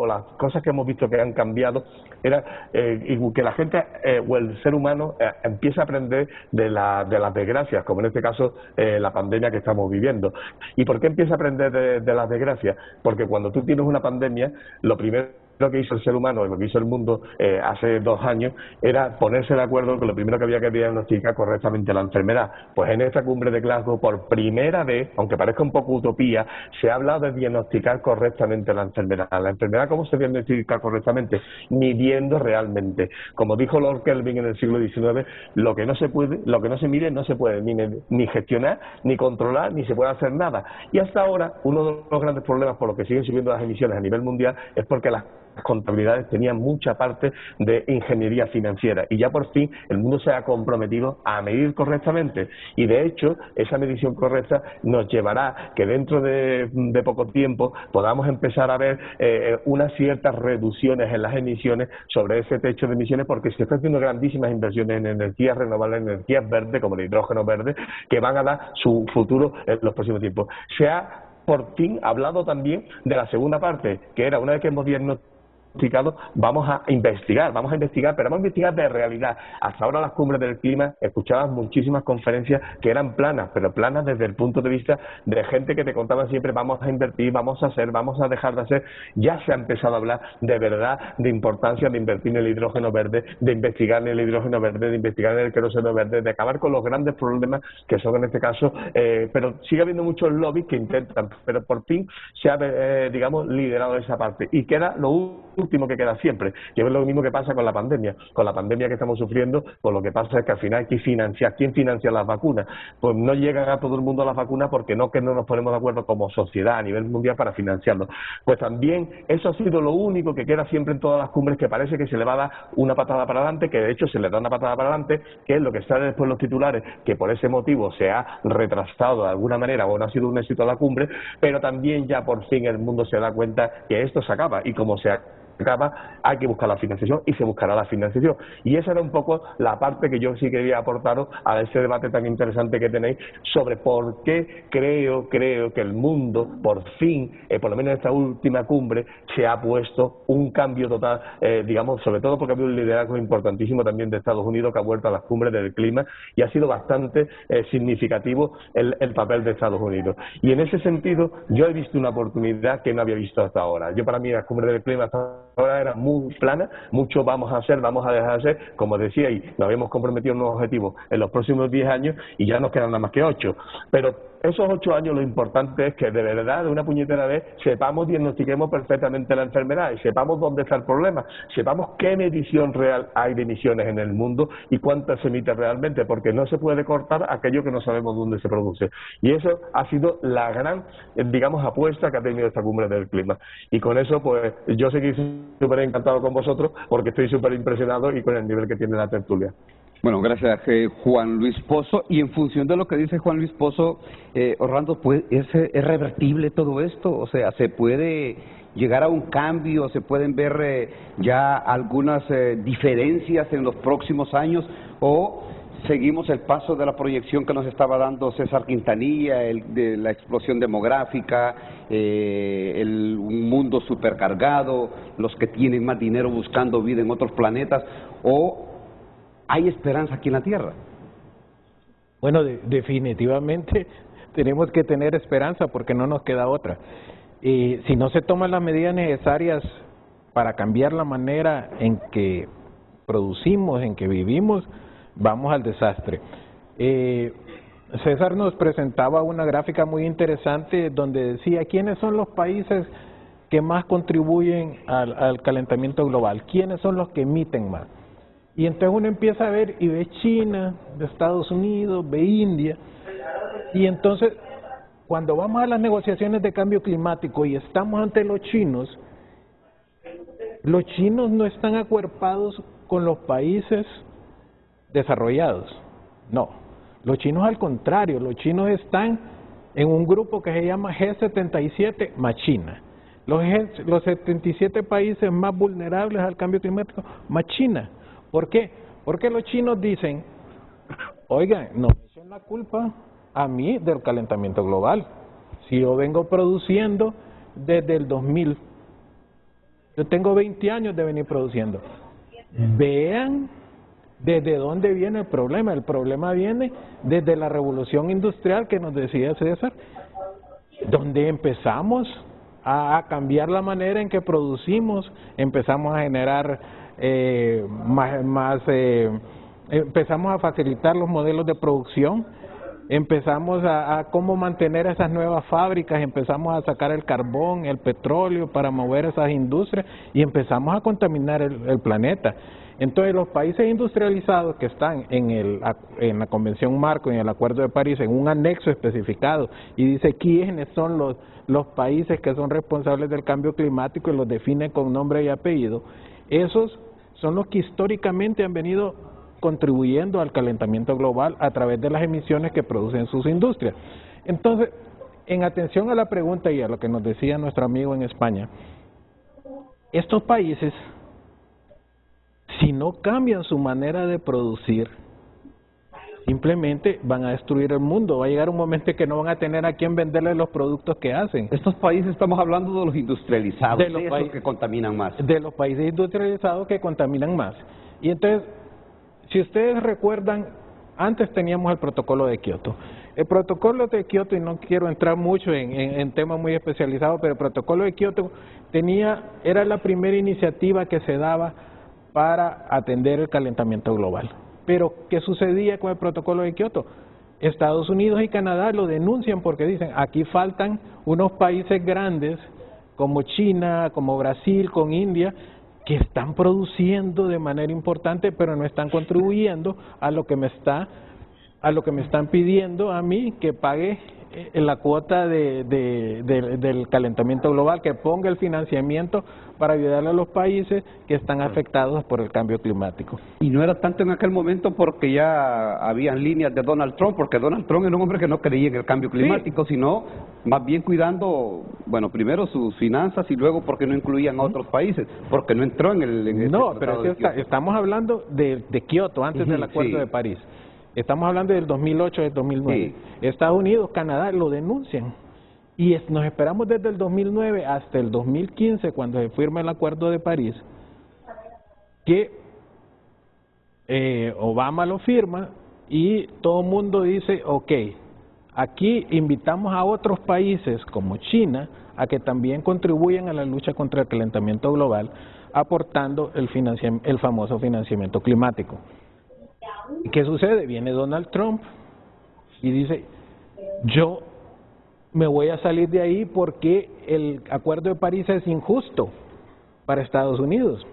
las cosas que hemos visto que han cambiado era que la gente o el ser humano empieza a aprender de las desgracias, como en este caso la pandemia que estamos viviendo. ¿Y por qué empieza a aprender de las desgracias? Porque cuando tú tienes una pandemia, lo primero que hizo el ser humano y lo que hizo el mundo hace 2 años era ponerse de acuerdo con lo primero que había que diagnosticar correctamente la enfermedad. Pues en esta cumbre de Glasgow, por primera vez, aunque parezca un poco utopía, se ha hablado de diagnosticar correctamente la enfermedad. ¿La enfermedad cómo se diagnostica correctamente? Midiendo realmente. Como dijo Lord Kelvin en el siglo XIX, lo que no se mide no se puede ni gestionar, ni controlar, ni se puede hacer nada. Y hasta ahora, uno de los grandes problemas por los que siguen subiendo las emisiones a nivel mundial es porque las contabilidades tenían mucha parte de ingeniería financiera, y ya por fin el mundo se ha comprometido a medir correctamente, y de hecho esa medición correcta nos llevará que dentro de poco tiempo podamos empezar a ver unas ciertas reducciones en las emisiones sobre ese techo de emisiones, porque se están haciendo grandísimas inversiones en energías renovables, en energías verdes como el hidrógeno verde, que van a dar su futuro en los próximos tiempos. Se ha por fin hablado también de la segunda parte, que era, una vez que hemos diagnosticado, vamos a investigar, pero vamos a investigar de realidad. Hasta ahora las cumbres del clima escuchabas muchísimas conferencias que eran planas, pero planas desde el punto de vista de gente que te contaba siempre vamos a invertir, vamos a hacer, vamos a dejar de hacer. Ya se ha empezado a hablar de verdad de importancia de invertir en el hidrógeno verde, de investigar en el hidrógeno verde, de investigar en el queroseno verde, de acabar con los grandes problemas que son en este caso, pero sigue habiendo muchos lobbies que intentan, pero por fin se ha, liderado esa parte. Y queda lo último que queda siempre, que es lo mismo que pasa con la pandemia que estamos sufriendo. Pues lo que pasa es que al final hay que financiar. ¿Quién financia las vacunas? Pues no llegan a todo el mundo las vacunas porque no nos ponemos de acuerdo como sociedad a nivel mundial para financiarlo. Pues también eso ha sido lo único que queda siempre en todas las cumbres, que parece que se le va a dar una patada para adelante, que de hecho se le da una patada para adelante, que es lo que sale después en los titulares, que por ese motivo se ha retrasado de alguna manera o no ha sido un éxito la cumbre, pero también ya por fin el mundo se da cuenta que esto se acaba, y como se acaba, hay que buscar la financiación y se buscará la financiación. Y esa era un poco la parte que yo sí quería aportaros a ese debate tan interesante que tenéis sobre por qué creo que el mundo, por fin, por lo menos en esta última cumbre, se ha puesto un cambio total, digamos, sobre todo porque ha habido un liderazgo importantísimo también de Estados Unidos que ha vuelto a las cumbres del clima y ha sido bastante significativo el papel de Estados Unidos. Y en ese sentido, yo he visto una oportunidad que no había visto hasta ahora. Yo, para mí, las cumbres del clima hasta ahora era muy plana, mucho vamos a hacer, vamos a dejar de hacer, como decía, y nos habíamos comprometido unos objetivos en los próximos 10 años y ya nos quedan nada más que 8. Pero esos 8 años lo importante es que de verdad, de una puñetera vez, sepamos, diagnostiquemos perfectamente la enfermedad y sepamos dónde está el problema, sepamos qué medición real hay de emisiones en el mundo y cuántas se emite realmente, porque no se puede cortar aquello que no sabemos dónde se produce. Y eso ha sido la gran, digamos, apuesta que ha tenido esta cumbre del clima. Y con eso, pues, yo seguí súper encantado con vosotros porque estoy súper impresionado y con el nivel que tiene la tertulia. Bueno, gracias Juan Luis Pozo. Y en función de lo que dice Juan Luis Pozo, Orlando, ¿es revertible todo esto? O sea, ¿se puede llegar a un cambio? ¿Se pueden ver ya algunas diferencias en los próximos años? ¿O seguimos el paso de la proyección que nos estaba dando César Quintanilla, de la explosión demográfica, un mundo supercargado, los que tienen más dinero buscando vida en otros planetas? ¿O hay esperanza aquí en la Tierra? Bueno, definitivamente tenemos que tener esperanza porque no nos queda otra. Si no se toman las medidas necesarias para cambiar la manera en que producimos, en que vivimos, vamos al desastre. César nos presentaba una gráfica muy interesante donde decía quiénes son los países que más contribuyen al calentamiento global, quiénes son los que emiten más. Y entonces uno empieza a ver y ve China, de Estados Unidos, ve India, y entonces cuando vamos a las negociaciones de cambio climático y estamos ante los chinos no están acuerpados con los países desarrollados, no, los chinos al contrario, los chinos están en un grupo que se llama G77 más China, los 77 países más vulnerables al cambio climático más China. ¿Por qué? Porque los chinos dicen, oigan, no me echen la culpa a mí del calentamiento global. Si yo vengo produciendo desde el 2000, yo tengo 20 años de venir produciendo. Vean desde dónde viene el problema. El problema viene desde la revolución industrial que nos decía César, donde empezamos a cambiar la manera en que producimos, empezamos a generar empezamos a facilitar los modelos de producción, empezamos a cómo mantener esas nuevas fábricas, empezamos a sacar el carbón, el petróleo para mover esas industrias y empezamos a contaminar el planeta. Entonces los países industrializados que están en la Convención Marco, en el Acuerdo de París, en un anexo especificado y dice quiénes son los países que son responsables del cambio climático y los define con nombre y apellido, esos son los que históricamente han venido contribuyendo al calentamiento global a través de las emisiones que producen sus industrias. Entonces, en atención a la pregunta y a lo que nos decía nuestro amigo en España, estos países, si no cambian su manera de producir, simplemente van a destruir el mundo. Va a llegar un momento en que no van a tener a quién venderle los productos que hacen. Estos países, estamos hablando de los industrializados, de los esos que contaminan más. De los países industrializados que contaminan más. Y entonces, si ustedes recuerdan, antes teníamos el protocolo de Kioto. El protocolo de Kioto, y no quiero entrar mucho en temas muy especializados, pero el protocolo de Kioto era la primera iniciativa que se daba para atender el calentamiento global. Pero, ¿qué sucedía con el protocolo de Kioto? Estados Unidos y Canadá lo denuncian porque dicen, aquí faltan unos países grandes como China, como Brasil, con India, que están produciendo de manera importante, pero no están contribuyendo a lo que me está a lo que me están pidiendo a mí que pague la cuota del calentamiento global, que ponga el financiamiento para ayudarle a los países que están afectados por el cambio climático. Y no era tanto en aquel momento porque ya habían líneas de Donald Trump, porque Donald Trump era un hombre que no creía en el cambio climático, sino más bien cuidando, bueno, primero sus finanzas y luego porque no incluían a otros países, porque no entró en el No, pero estamos hablando de Kioto, antes del Acuerdo de París. Estamos hablando del 2008, del 2009. Estados Unidos, Canadá lo denuncian. Y nos esperamos desde el 2009 hasta el 2015, cuando se firma el Acuerdo de París, que Obama lo firma y todo el mundo dice, ok, aquí invitamos a otros países como China a que también contribuyan a la lucha contra el calentamiento global, aportando el famoso financiamiento climático. ¿Y qué sucede? Viene Donald Trump y dice, yo me voy a salir de ahí porque el Acuerdo de París es injusto para Estados Unidos.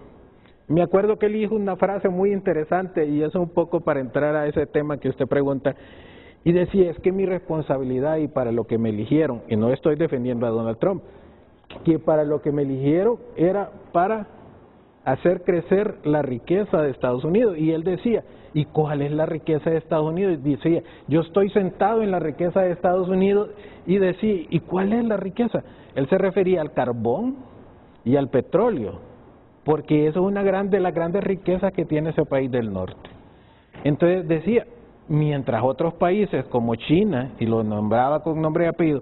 Me acuerdo que él dijo una frase muy interesante, y eso un poco para entrar a ese tema que usted pregunta, y decía, es que mi responsabilidad y para lo que me eligieron, y no estoy defendiendo a Donald Trump, que para lo que me eligieron era para hacer crecer la riqueza de Estados Unidos. Y él decía, ¿y cuál es la riqueza de Estados Unidos? Y decía, yo estoy sentado en la riqueza de Estados Unidos, y decía, ¿y cuál es la riqueza? Él se refería al carbón y al petróleo, porque eso es una de las grandes riquezas que tiene ese país del norte. Entonces decía, mientras otros países como China, y lo nombraba con nombre y apellido,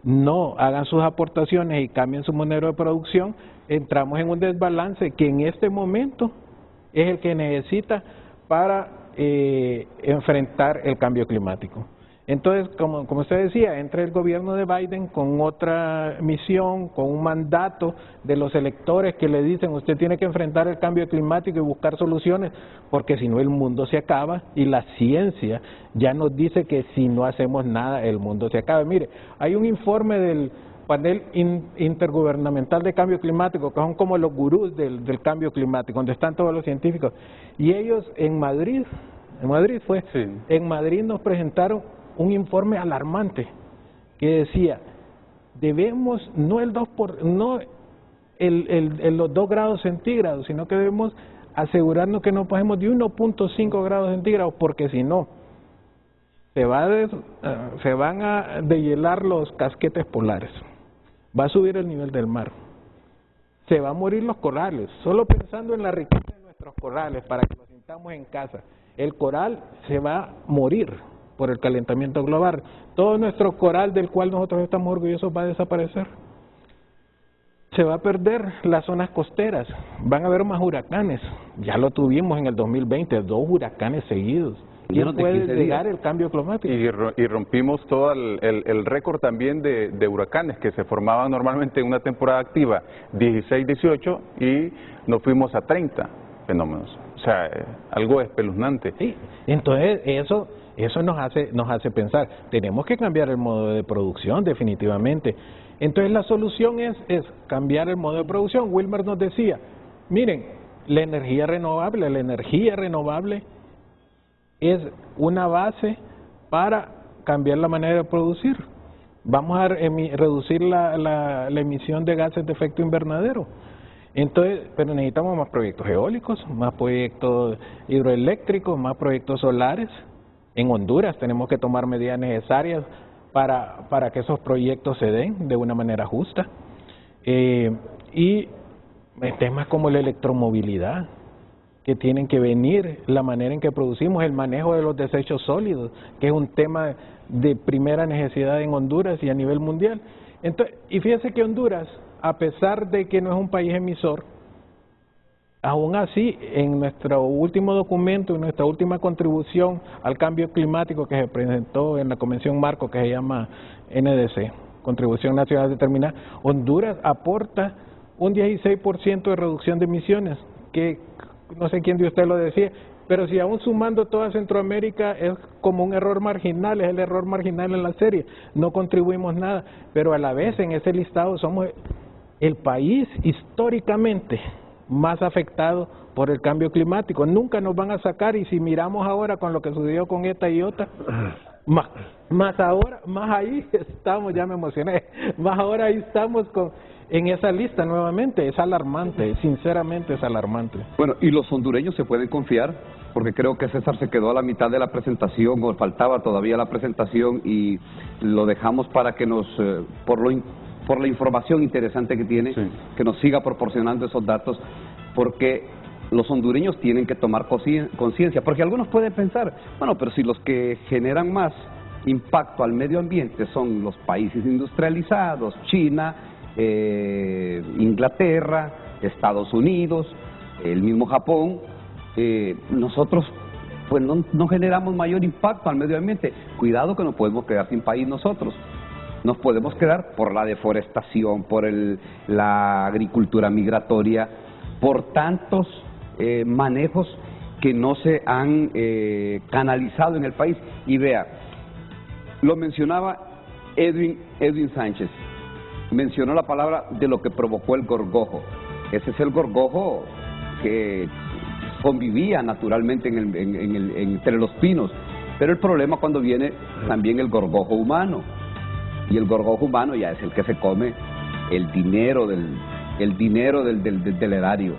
no hagan sus aportaciones y cambien su modelo de producción, entramos en un desbalance que en este momento es el que necesita para enfrentar el cambio climático. Entonces, como usted decía, entra el gobierno de Biden con otra misión, con un mandato de los electores que le dicen, usted tiene que enfrentar el cambio climático y buscar soluciones, porque si no el mundo se acaba, y la ciencia ya nos dice que si no hacemos nada el mundo se acaba. Mire, hay un informe del panel intergubernamental de cambio climático, que son como los gurús del cambio climático, donde están todos los científicos, y ellos en Madrid nos presentaron un informe alarmante que decía, debemos no los 2 grados centígrados, sino que debemos asegurarnos que no pasemos de 1.5 grados centígrados, porque si no se van a deshielar los casquetes polares, va a subir el nivel del mar, se van a morir los corales. Solo pensando en la riqueza de nuestros corales, para que lo sintamos en casa, el coral se va a morir por el calentamiento global. Todo nuestro coral del cual nosotros estamos orgullosos va a desaparecer. Se va a perder las zonas costeras, van a haber más huracanes. Ya lo tuvimos en el 2020, 2 huracanes seguidos. ¿Quién puede negar el cambio climático? Y rompimos todo el récord también de huracanes que se formaban normalmente en una temporada activa 16-18 y nos fuimos a 30 fenómenos. O sea, algo espeluznante. Sí, entonces eso nos hace pensar, tenemos que cambiar el modo de producción definitivamente. Entonces la solución es cambiar el modo de producción. Wilmer nos decía, miren, la energía renovable es una base para cambiar la manera de producir. Vamos a reducir la emisión de gases de efecto invernadero. Entonces, pero necesitamos más proyectos eólicos, más proyectos hidroeléctricos, más proyectos solares. En Honduras tenemos que tomar medidas necesarias para que esos proyectos se den de una manera justa. Y temas como la electromovilidad, que tienen que venir, la manera en que producimos, el manejo de los desechos sólidos, que es un tema de primera necesidad en Honduras y a nivel mundial. Entonces, y fíjese que Honduras, a pesar de que no es un país emisor, aún así, en nuestro último documento, en nuestra última contribución al cambio climático que se presentó en la Convención Marco, que se llama NDC, Contribución Nacional Determinada, Honduras aporta un 16% de reducción de emisiones, que no sé quién de ustedes lo decía, pero si aún sumando toda Centroamérica es como un error marginal, es el error marginal en la serie, no contribuimos nada, pero a la vez en ese listado somos el país históricamente más afectado por el cambio climático. Nunca nos van a sacar, y si miramos ahora con lo que sucedió con ETA y OTA, más ahora, más ahí estamos, ya me emocioné, más ahora ahí estamos en esa lista nuevamente. Es alarmante, sinceramente es alarmante. Bueno, y los hondureños se pueden confiar, porque creo que César se quedó a la mitad de la presentación, o faltaba todavía la presentación, y lo dejamos para que nos, por la información interesante que tiene, sí, que nos siga proporcionando esos datos, porque los hondureños tienen que tomar conciencia, porque algunos pueden pensar, bueno, pero si los que generan más impacto al medio ambiente son los países industrializados, China, Inglaterra, Estados Unidos, el mismo Japón, nosotros pues no generamos mayor impacto al medio ambiente. Cuidado que no podemos quedar sin país nosotros. Nos podemos quedar por la deforestación, por la agricultura migratoria, por tantos manejos que no se han canalizado en el país. Y vea, lo mencionaba Edwin Sánchez, mencionó la palabra de lo que provocó el gorgojo. Ese es el gorgojo que convivía naturalmente entre los pinos, pero el problema cuando viene también el gorgojo humano, y el gorgojo humano ya es el que se come el dinero del erario.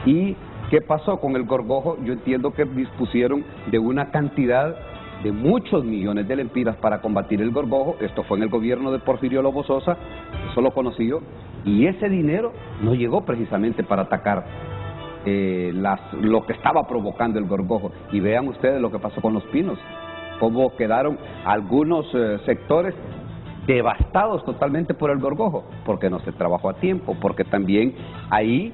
¿Y qué pasó con el gorgojo? Yo entiendo que dispusieron de una cantidad de muchos millones de lempiras para combatir el gorgojo. Esto fue en el gobierno de Porfirio Lobo Sosa, eso lo conoció, y ese dinero no llegó precisamente para atacar lo que estaba provocando el gorgojo. Y vean ustedes lo que pasó con los pinos, cómo quedaron algunos sectores devastados totalmente por el gorgojo, porque no se trabajó a tiempo, porque también ahí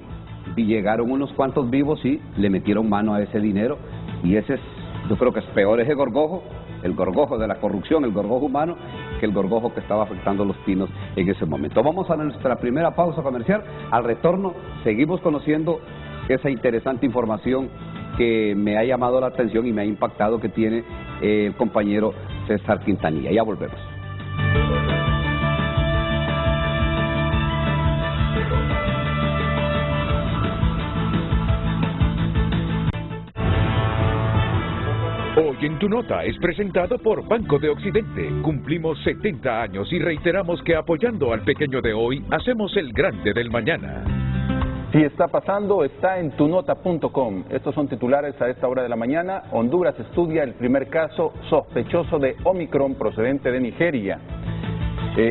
llegaron unos cuantos vivos y le metieron mano a ese dinero, y ese es, yo creo que es peor ese gorgojo, el gorgojo de la corrupción, el gorgojo humano, que el gorgojo que estaba afectando los pinos en ese momento. Vamos a nuestra primera pausa comercial. Al retorno seguimos conociendo esa interesante información que me ha llamado la atención y me ha impactado, que tiene el compañero César Quintanilla. Ya volvemos. Hoy en Tu Nota es presentado por Banco de Occidente. Cumplimos 70 años y reiteramos que apoyando al pequeño de hoy, hacemos el grande del mañana. Si está pasando, está en tunota.com. Estos son titulares a esta hora de la mañana. Honduras estudia el primer caso sospechoso de Omicron procedente de Nigeria.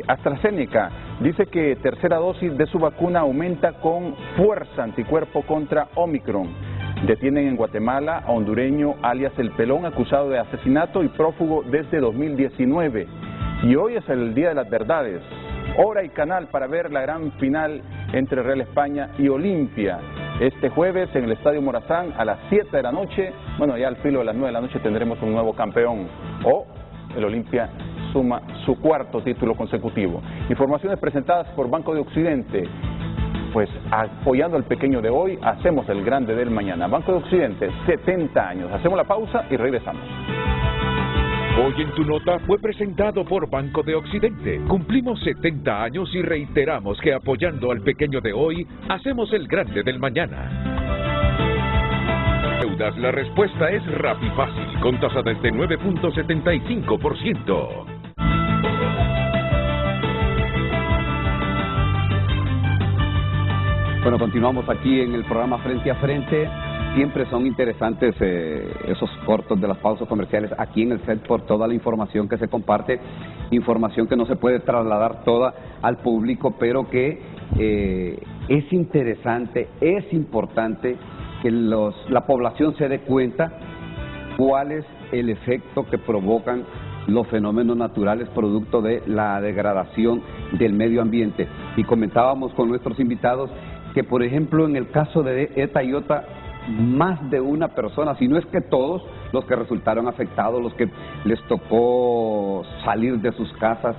AstraZeneca dice que tercera dosis de su vacuna aumenta con fuerza anticuerpo contra Omicron. Detienen en Guatemala a hondureño alias El Pelón, acusado de asesinato y prófugo desde 2019. Y hoy es el Día de las Verdades. Hora y canal para ver la gran final entre Real España y Olimpia. Este jueves en el Estadio Morazán a las 7 de la noche, bueno, ya al filo de las 9 de la noche tendremos un nuevo campeón. O el Olimpia suma su cuarto título consecutivo. Informaciones presentadas por Banco de Occidente. Pues apoyando al pequeño de hoy, hacemos el grande del mañana. Banco de Occidente, 70 años. Hacemos la pausa y regresamos. Hoy en Tu Nota fue presentado por Banco de Occidente. Cumplimos 70 años y reiteramos que apoyando al pequeño de hoy, hacemos el grande del mañana. Deudas, la respuesta es RappiFácil, con tasa desde 9.75%. Bueno, continuamos aquí en el programa Frente a Frente. Siempre son interesantes esos cortos de las pausas comerciales aquí en el set por toda la información que se comparte, información que no se puede trasladar toda al público, pero que es interesante, es importante que la población se dé cuenta cuál es el efecto que provocan los fenómenos naturales producto de la degradación del medio ambiente. Y comentábamos con nuestros invitados que, por ejemplo, en el caso de ETA y OTA, más de una persona, si no es que todos los que resultaron afectados, los que les tocó salir de sus casas,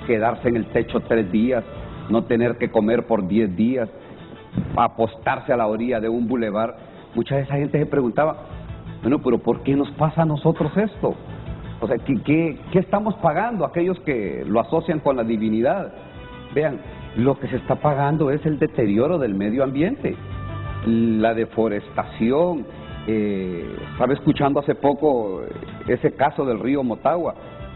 quedarse en el techo 3 días, no tener que comer por 10 días, apostarse a la orilla de un bulevar, mucha de esa gente se preguntaba, bueno, pero ¿por qué nos pasa a nosotros esto? O sea, ¿qué estamos pagando aquellos que lo asocian con la divinidad? Vean, lo que se está pagando es el deterioro del medio ambiente. la deforestación. Estaba escuchando hace poco ese caso del río Motagua.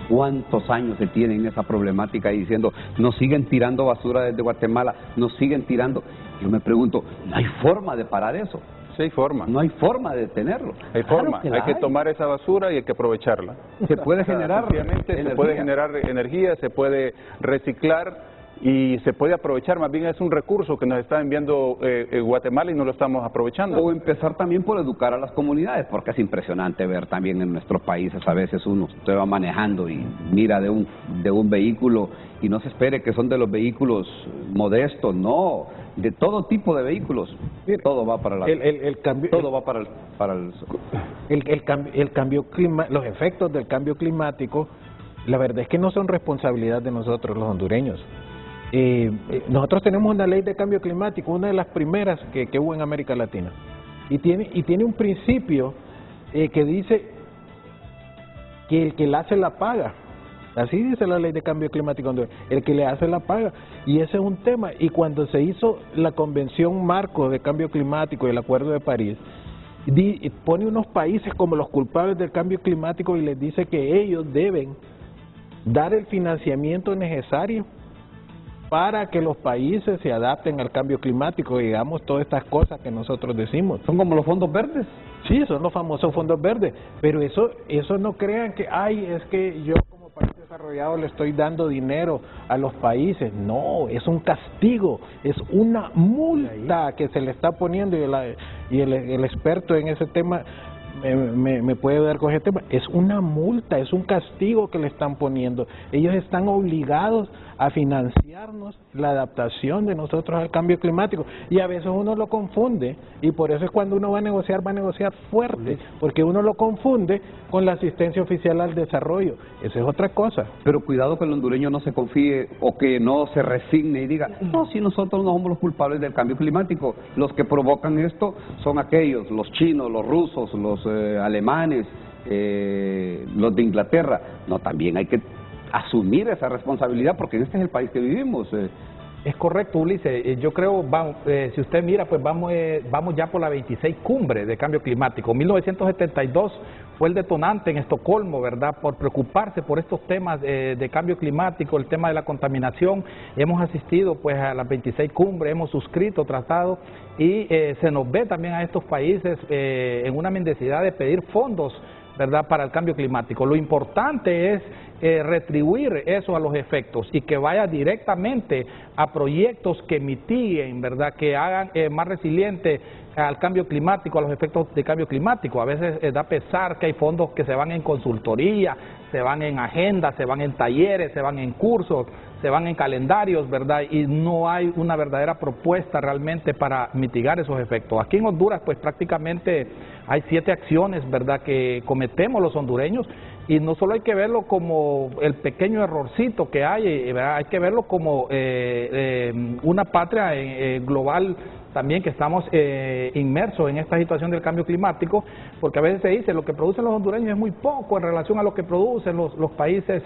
¿Cuántos años se tiene en esa problemática y diciendo, nos siguen tirando basura desde Guatemala, nos siguen tirando? Yo me pregunto, ¿no hay forma de parar eso? Sí, hay forma. No hay forma de detenerlo. Hay forma, hay que tomar esa basura y hay que aprovecharla. Se puede generar se puede generar energía, se puede reciclar y se puede aprovechar. Más bien es un recurso que nos está enviando Guatemala y no lo estamos aprovechando. O empezar también por educar a las comunidades, porque es impresionante ver también en nuestros países, a veces uno se va manejando y mira de un vehículo y no se espere que son de los vehículos modestos, no, de todo tipo de vehículos. Todo va para todo va para el cambio climático, los efectos del cambio climático, la verdad es que no son responsabilidad de nosotros los hondureños. Nosotros tenemos una ley de cambio climático, una de las primeras que hubo en América Latina, y tiene un principio que dice que el que la hace la paga. Así dice la ley de cambio climático, el que le hace la paga, y ese es un tema. Y cuando se hizo la Convención Marco de Cambio Climático y el Acuerdo de París, pone unos países como los culpables del cambio climático y les dice que ellos deben dar el financiamiento necesario para que los países se adapten al cambio climático, digamos, todas estas cosas que nosotros decimos. ¿Son como los fondos verdes? Sí, son los famosos fondos verdes, pero eso no crean que, es que yo como país desarrollado le estoy dando dinero a los países. No, es un castigo, es una multa que se le está poniendo, y el experto en ese tema me puede dar con ese tema. Es una multa, es un castigo que le están poniendo. Ellos están obligados a financiarnos la adaptación de nosotros al cambio climático, y a veces uno lo confunde, y por eso es cuando uno va a negociar fuerte, porque uno lo confunde con la asistencia oficial al desarrollo. Esa es otra cosa. Pero cuidado que el hondureño no se confíe o que no se resigne y diga, no, si nosotros no somos los culpables del cambio climático, los que provocan esto son aquellos, los chinos, los rusos, los alemanes, los de Inglaterra. No, también hay que asumir esa responsabilidad, porque este es el país que vivimos. Es correcto, Ulises. Yo creo, si usted mira, pues vamos ya por la 26 cumbre de cambio climático. 1972 fue el detonante en Estocolmo, ¿verdad?, por preocuparse por estos temas de cambio climático, el tema de la contaminación. Hemos asistido pues a las 26 cumbres, hemos suscrito tratados, y se nos ve también a estos países en una mendicidad de pedir fondos, ¿verdad?, para el cambio climático. Lo importante es retribuir eso a los efectos y que vaya directamente a proyectos que mitiguen, ¿verdad?, que hagan más resiliente al cambio climático, a los efectos de cambio climático. A veces da pesar que hay fondos que se van en consultoría, se van en agendas, se van en talleres, se van en cursos, se van en calendarios, ¿verdad?, y no hay una verdadera propuesta realmente para mitigar esos efectos. Aquí en Honduras, pues prácticamente hay 7 acciones, ¿verdad?, que cometemos los hondureños, y no solo hay que verlo como el pequeño errorcito que hay, ¿verdad?, hay que verlo como una patria global también, que estamos inmersos en esta situación del cambio climático, porque a veces se dice lo que producen los hondureños es muy poco en relación a lo que producen los países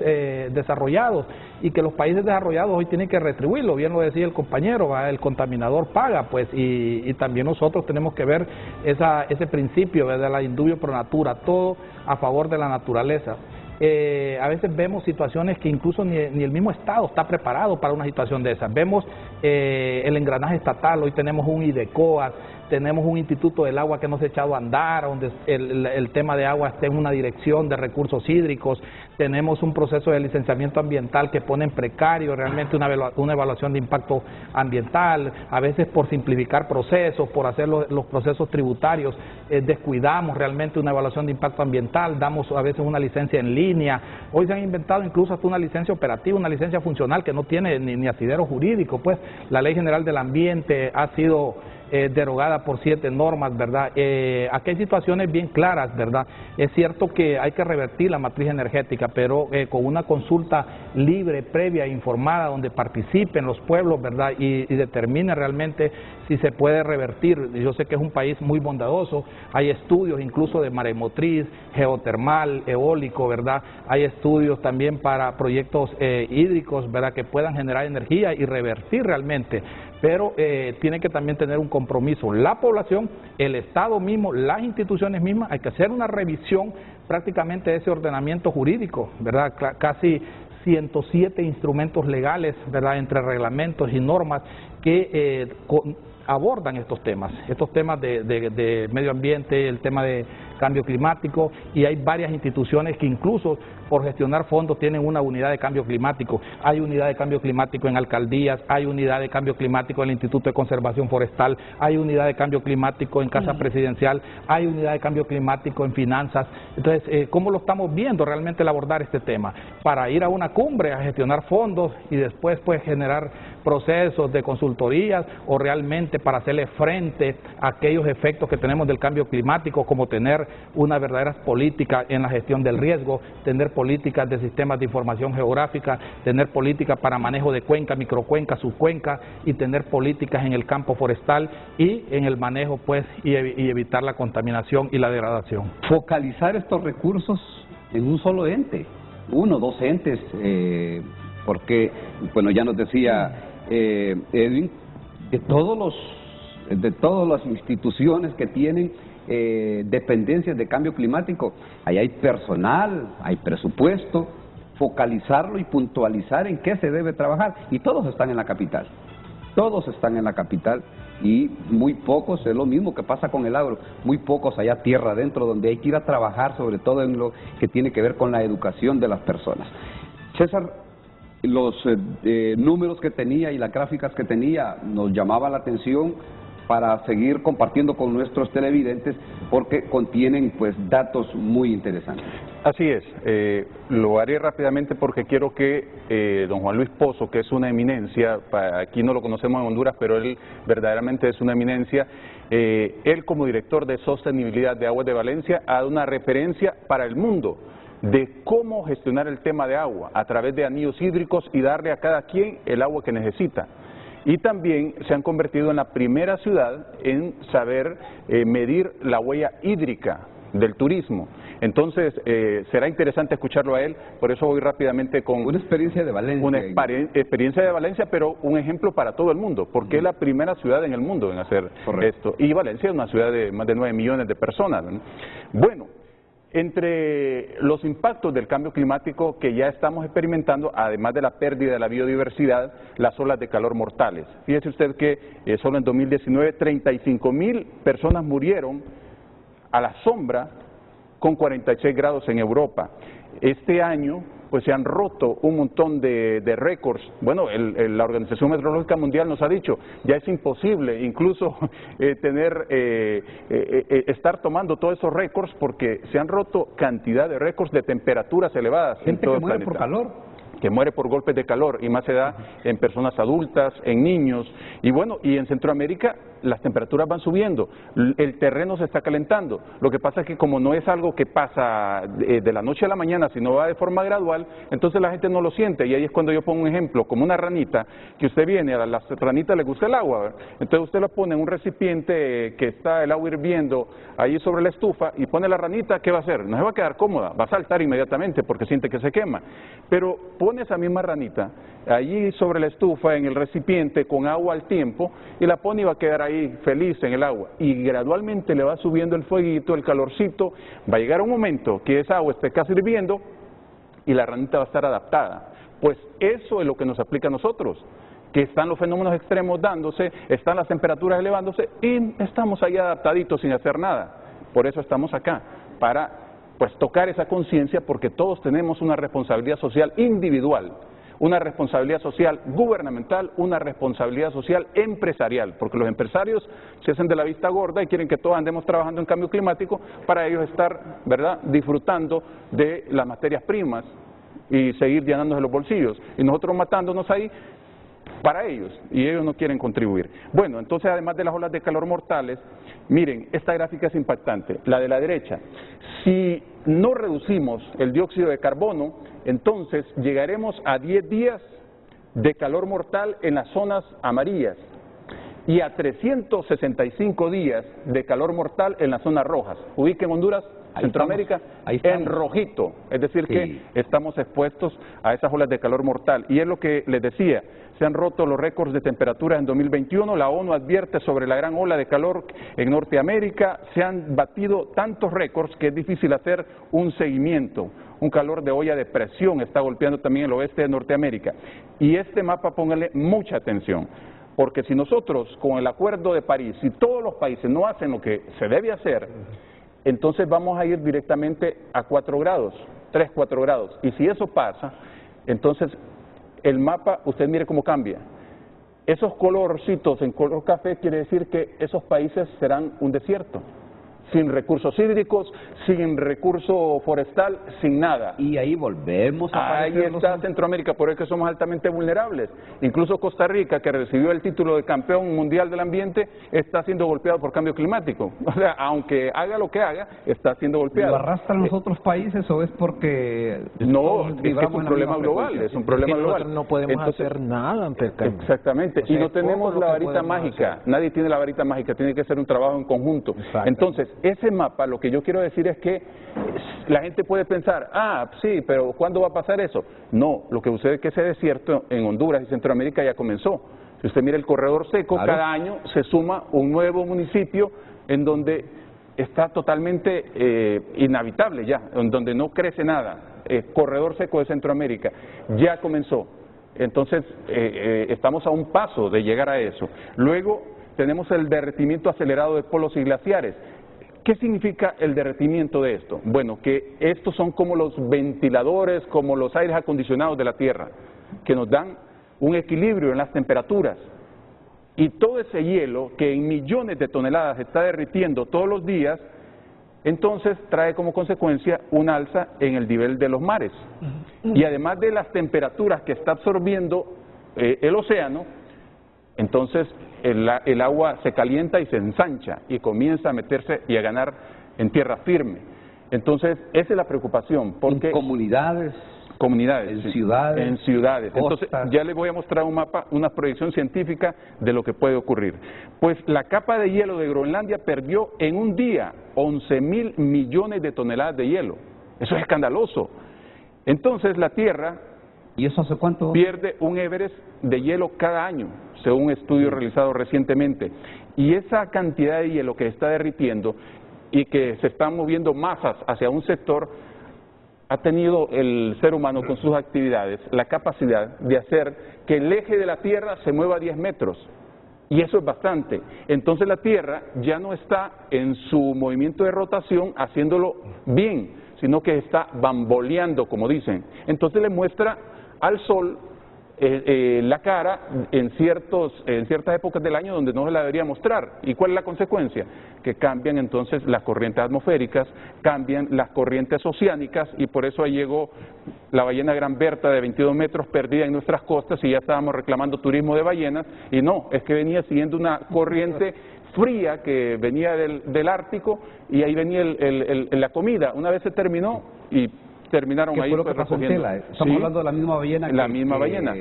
desarrollados, y que los países desarrollados hoy tienen que retribuirlo. Bien lo decía el compañero, ¿verdad?, el contaminador paga, pues, y también nosotros tenemos que ver ese principio, ¿verdad?, la indubio pro natura, todo a favor de la naturaleza. A veces vemos situaciones que incluso ni el mismo Estado está preparado para una situación de esas. Vemos el engranaje estatal, hoy tenemos un IDECOA, tenemos un Instituto del Agua que no se ha echado a andar, donde el tema de agua está en una dirección de recursos hídricos, tenemos un proceso de licenciamiento ambiental que pone en precario realmente una evaluación de impacto ambiental. A veces por simplificar procesos, por hacer los procesos tributarios, descuidamos realmente una evaluación de impacto ambiental, damos a veces una licencia en línea. Hoy se han inventado incluso hasta una licencia operativa, una licencia funcional que no tiene ni asidero jurídico, pues la Ley General del Ambiente ha sido derogada por 7 normas, ¿verdad? Aquí hay situaciones bien claras, ¿verdad? Es cierto que hay que revertir la matriz energética, pero con una consulta libre, previa, informada, donde participen los pueblos, ¿verdad?, y determine realmente si se puede revertir. Yo sé que es un país muy bondadoso, hay estudios incluso de maremotriz, geotermal, eólico, ¿verdad? Hay estudios también para proyectos hídricos, ¿verdad?, que puedan generar energía y revertir realmente. pero tiene que también tener un compromiso la población, el Estado mismo, las instituciones mismas. Hay que hacer una revisión prácticamente de ese ordenamiento jurídico, ¿verdad? Casi 107 instrumentos legales, ¿verdad?, entre reglamentos y normas que abordan estos temas de medio ambiente, el tema de cambio climático, y hay varias instituciones que incluso por gestionar fondos tienen una unidad de cambio climático. Hay unidad de cambio climático en alcaldías, hay unidad de cambio climático en el Instituto de Conservación Forestal, hay unidad de cambio climático en Casa Presidencial, hay unidad de cambio climático en finanzas. Entonces, ¿cómo lo estamos viendo realmente el abordar este tema? Para ir a una cumbre a gestionar fondos y después pues generar procesos de consultorías, o realmente para hacerle frente a aquellos efectos que tenemos del cambio climático, como tener una verdadera política en la gestión del riesgo, tener políticas de sistemas de información geográfica, tener políticas para manejo de cuenca, microcuenca, subcuenca, y tener políticas en el campo forestal y en el manejo pues y evitar la contaminación y la degradación. Focalizar estos recursos en un solo ente, uno, dos entes, porque, bueno, ya nos decía Edwin, de todas las instituciones que tienen dependencias de cambio climático, ahí hay personal, hay presupuesto, focalizarlo y puntualizar en qué se debe trabajar, y todos están en la capital, y muy pocos, es lo mismo que pasa con el agro, muy pocos allá tierra adentro, donde hay que ir a trabajar, sobre todo en lo que tiene que ver con la educación de las personas. César, los números que tenía y las gráficas que tenía nos llamaba la atención para seguir compartiendo con nuestros televidentes, porque contienen pues datos muy interesantes. Así es, lo haré rápidamente porque quiero que don Juan Luis Pozo, que es una eminencia, aquí no lo conocemos en Honduras, pero él verdaderamente es una eminencia, él como director de sostenibilidad de Aguas de Valencia ha dado una referencia para el mundo de cómo gestionar el tema de agua a través de anillos hídricos y darle a cada quien el agua que necesita. Y también se han convertido en la primera ciudad en saber medir la huella hídrica del turismo. Entonces, será interesante escucharlo a él, por eso voy rápidamente con... Una experiencia de Valencia. Una experiencia de Valencia, pero un ejemplo para todo el mundo, porque es la primera ciudad en el mundo en hacer esto. Y Valencia es una ciudad de más de 9 millones de personas, ¿no? Bueno, entre los impactos del cambio climático que ya estamos experimentando, además de la pérdida de la biodiversidad, las olas de calor mortales. Fíjese usted que solo en 2019 35.000 personas murieron a la sombra con 46 grados en Europa. Este año pues se han roto un montón de récords. Bueno, la Organización Meteorológica Mundial nos ha dicho, ya es imposible incluso estar tomando todos esos récords, porque se han roto cantidad de récords de temperaturas elevadas en todo el planeta. Gente que muere por calor. Que muere por golpes de calor, y más se da en personas adultas, en niños, y bueno, y en Centroamérica las temperaturas van subiendo, el terreno se está calentando. Lo que pasa es que como no es algo que pasa de la noche a la mañana, sino va de forma gradual, entonces la gente no lo siente, y ahí es cuando yo pongo un ejemplo, como una ranita, que usted viene, a las ranitas les gusta el agua, ¿verdad? Entonces usted la pone en un recipiente que está el agua hirviendo ahí sobre la estufa, y pone la ranita, ¿qué va a hacer? No se va a quedar cómoda, va a saltar inmediatamente porque siente que se quema, pero pone esa misma ranita allí sobre la estufa, en el recipiente, con agua al tiempo, y la pone y va a quedar ahí feliz en el agua, y gradualmente le va subiendo el fueguito, el calorcito, va a llegar un momento que esa agua esté casi hirviendo y la ranita va a estar adaptada. Pues eso es lo que nos aplica a nosotros, que están los fenómenos extremos dándose, están las temperaturas elevándose y estamos ahí adaptaditos sin hacer nada. Por eso estamos acá, para pues tocar esa conciencia, porque todos tenemos una responsabilidad social individual, una responsabilidad social gubernamental, una responsabilidad social empresarial, porque los empresarios se hacen de la vista gorda y quieren que todos andemos trabajando en cambio climático para ellos estar, ¿verdad?, disfrutando de las materias primas y seguir llenándose los bolsillos, y nosotros matándonos ahí para ellos, y ellos no quieren contribuir. Bueno, entonces además de las olas de calor mortales, miren, esta gráfica es impactante, la de la derecha. Si no reducimos el dióxido de carbono, entonces llegaremos a 10 días de calor mortal en las zonas amarillas. y a 365 días de calor mortal en las zonas rojas. Ubiquen Honduras, Ahí Centroamérica, ahí estamos. en rojito, es decir Sí. que estamos expuestos a esas olas de calor mortal. Y es lo que les decía, se han roto los récords de temperatura en 2021, la ONU advierte sobre la gran ola de calor en Norteamérica, se han batido tantos récords que es difícil hacer un seguimiento. Un calor de olla de presión está golpeando también el oeste de Norteamérica. Y este mapa, pónganle mucha atención, porque si nosotros, con el Acuerdo de París, si todos los países no hacen lo que se debe hacer, entonces vamos a ir directamente a 4 grados, 3, 4 grados. Y si eso pasa, entonces el mapa, usted mire cómo cambia. Esos colorcitos en color café quiere decir que esos países serán un desierto, sin recursos hídricos, sin recurso forestal, sin nada. Y ahí volvemos a Ahí aparecer está los- Centroamérica, por eso que somos altamente vulnerables. Incluso Costa Rica, que recibió el título de campeón mundial del ambiente, está siendo golpeado por cambio climático. O sea, aunque haga lo que haga, está siendo golpeado. ¿Lo arrastran los otros países o es porque No, todos es que es vibramos un en la problema misma global, frecuencia? es un problema global. Nosotros no podemos Entonces, hacer nada ante el cambio. exactamente, O sea, y no es tenemos poco lo la que varita podemos mágica, hacer. nadie tiene la varita mágica, tiene que ser un trabajo en conjunto. Exacto. Entonces, ese mapa, lo que yo quiero decir es que la gente puede pensar, ah, sí, pero ¿cuándo va a pasar eso? No, lo que sucede es que ese desierto en Honduras y Centroamérica ya comenzó. Si usted mira el corredor seco, Claro. cada año se suma un nuevo municipio en donde está totalmente inhabitable ya, en donde no crece nada. Corredor seco de Centroamérica ya comenzó. Entonces, estamos a un paso de llegar a eso. Luego tenemos el derretimiento acelerado de polos y glaciares. ¿Qué significa el derretimiento de esto? Bueno, que estos son como los ventiladores, como los aires acondicionados de la Tierra, que nos dan un equilibrio en las temperaturas. Y todo ese hielo que en millones de toneladas está derritiendo todos los días, entonces trae como consecuencia un alza en el nivel de los mares. Y además de las temperaturas que está absorbiendo el océano, entonces el agua se calienta y se ensancha y comienza a meterse y a ganar en tierra firme. Entonces, esa es la preocupación, porque En comunidades, comunidades, en sí, ciudades, en ciudades. Entonces, costas. ya les voy a mostrar un mapa, una proyección científica de lo que puede ocurrir. Pues la capa de hielo de Groenlandia perdió en un día 11.000 millones de toneladas de hielo. Eso es escandaloso. Entonces, la Tierra ¿y eso hace cuánto? pierde un Everest de hielo cada año, según un estudio realizado recientemente. Y esa cantidad de hielo que está derritiendo y que se están moviendo masas hacia un sector, ha tenido el ser humano con sus actividades la capacidad de hacer que el eje de la Tierra se mueva 10 metros. Y eso es bastante. Entonces la Tierra ya no está en su movimiento de rotación haciéndolo bien, sino que está bamboleando, como dicen. Entonces le muestra al Sol la cara en ciertas épocas del año donde no se la debería mostrar. ¿Y cuál es la consecuencia? Que cambian entonces las corrientes atmosféricas, cambian las corrientes oceánicas, y por eso ahí llegó la ballena gran berta de 22 metros perdida en nuestras costas y ya estábamos reclamando turismo de ballenas, y no, es que venía siguiendo una corriente fría que venía del Ártico, y ahí venía la comida. Una vez se terminó y terminaron ¿Qué ahí fue lo que pues, pasó en recogiendo. Tela? Estamos Sí, hablando de la misma ballena. la misma ballena.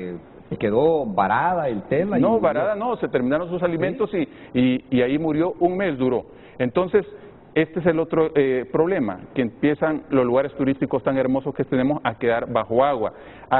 Quedó varada el Tela. No, varada no, se terminaron sus alimentos y ahí murió, un mes duró. Entonces, este es el otro problema, que empiezan los lugares turísticos tan hermosos que tenemos a quedar bajo agua.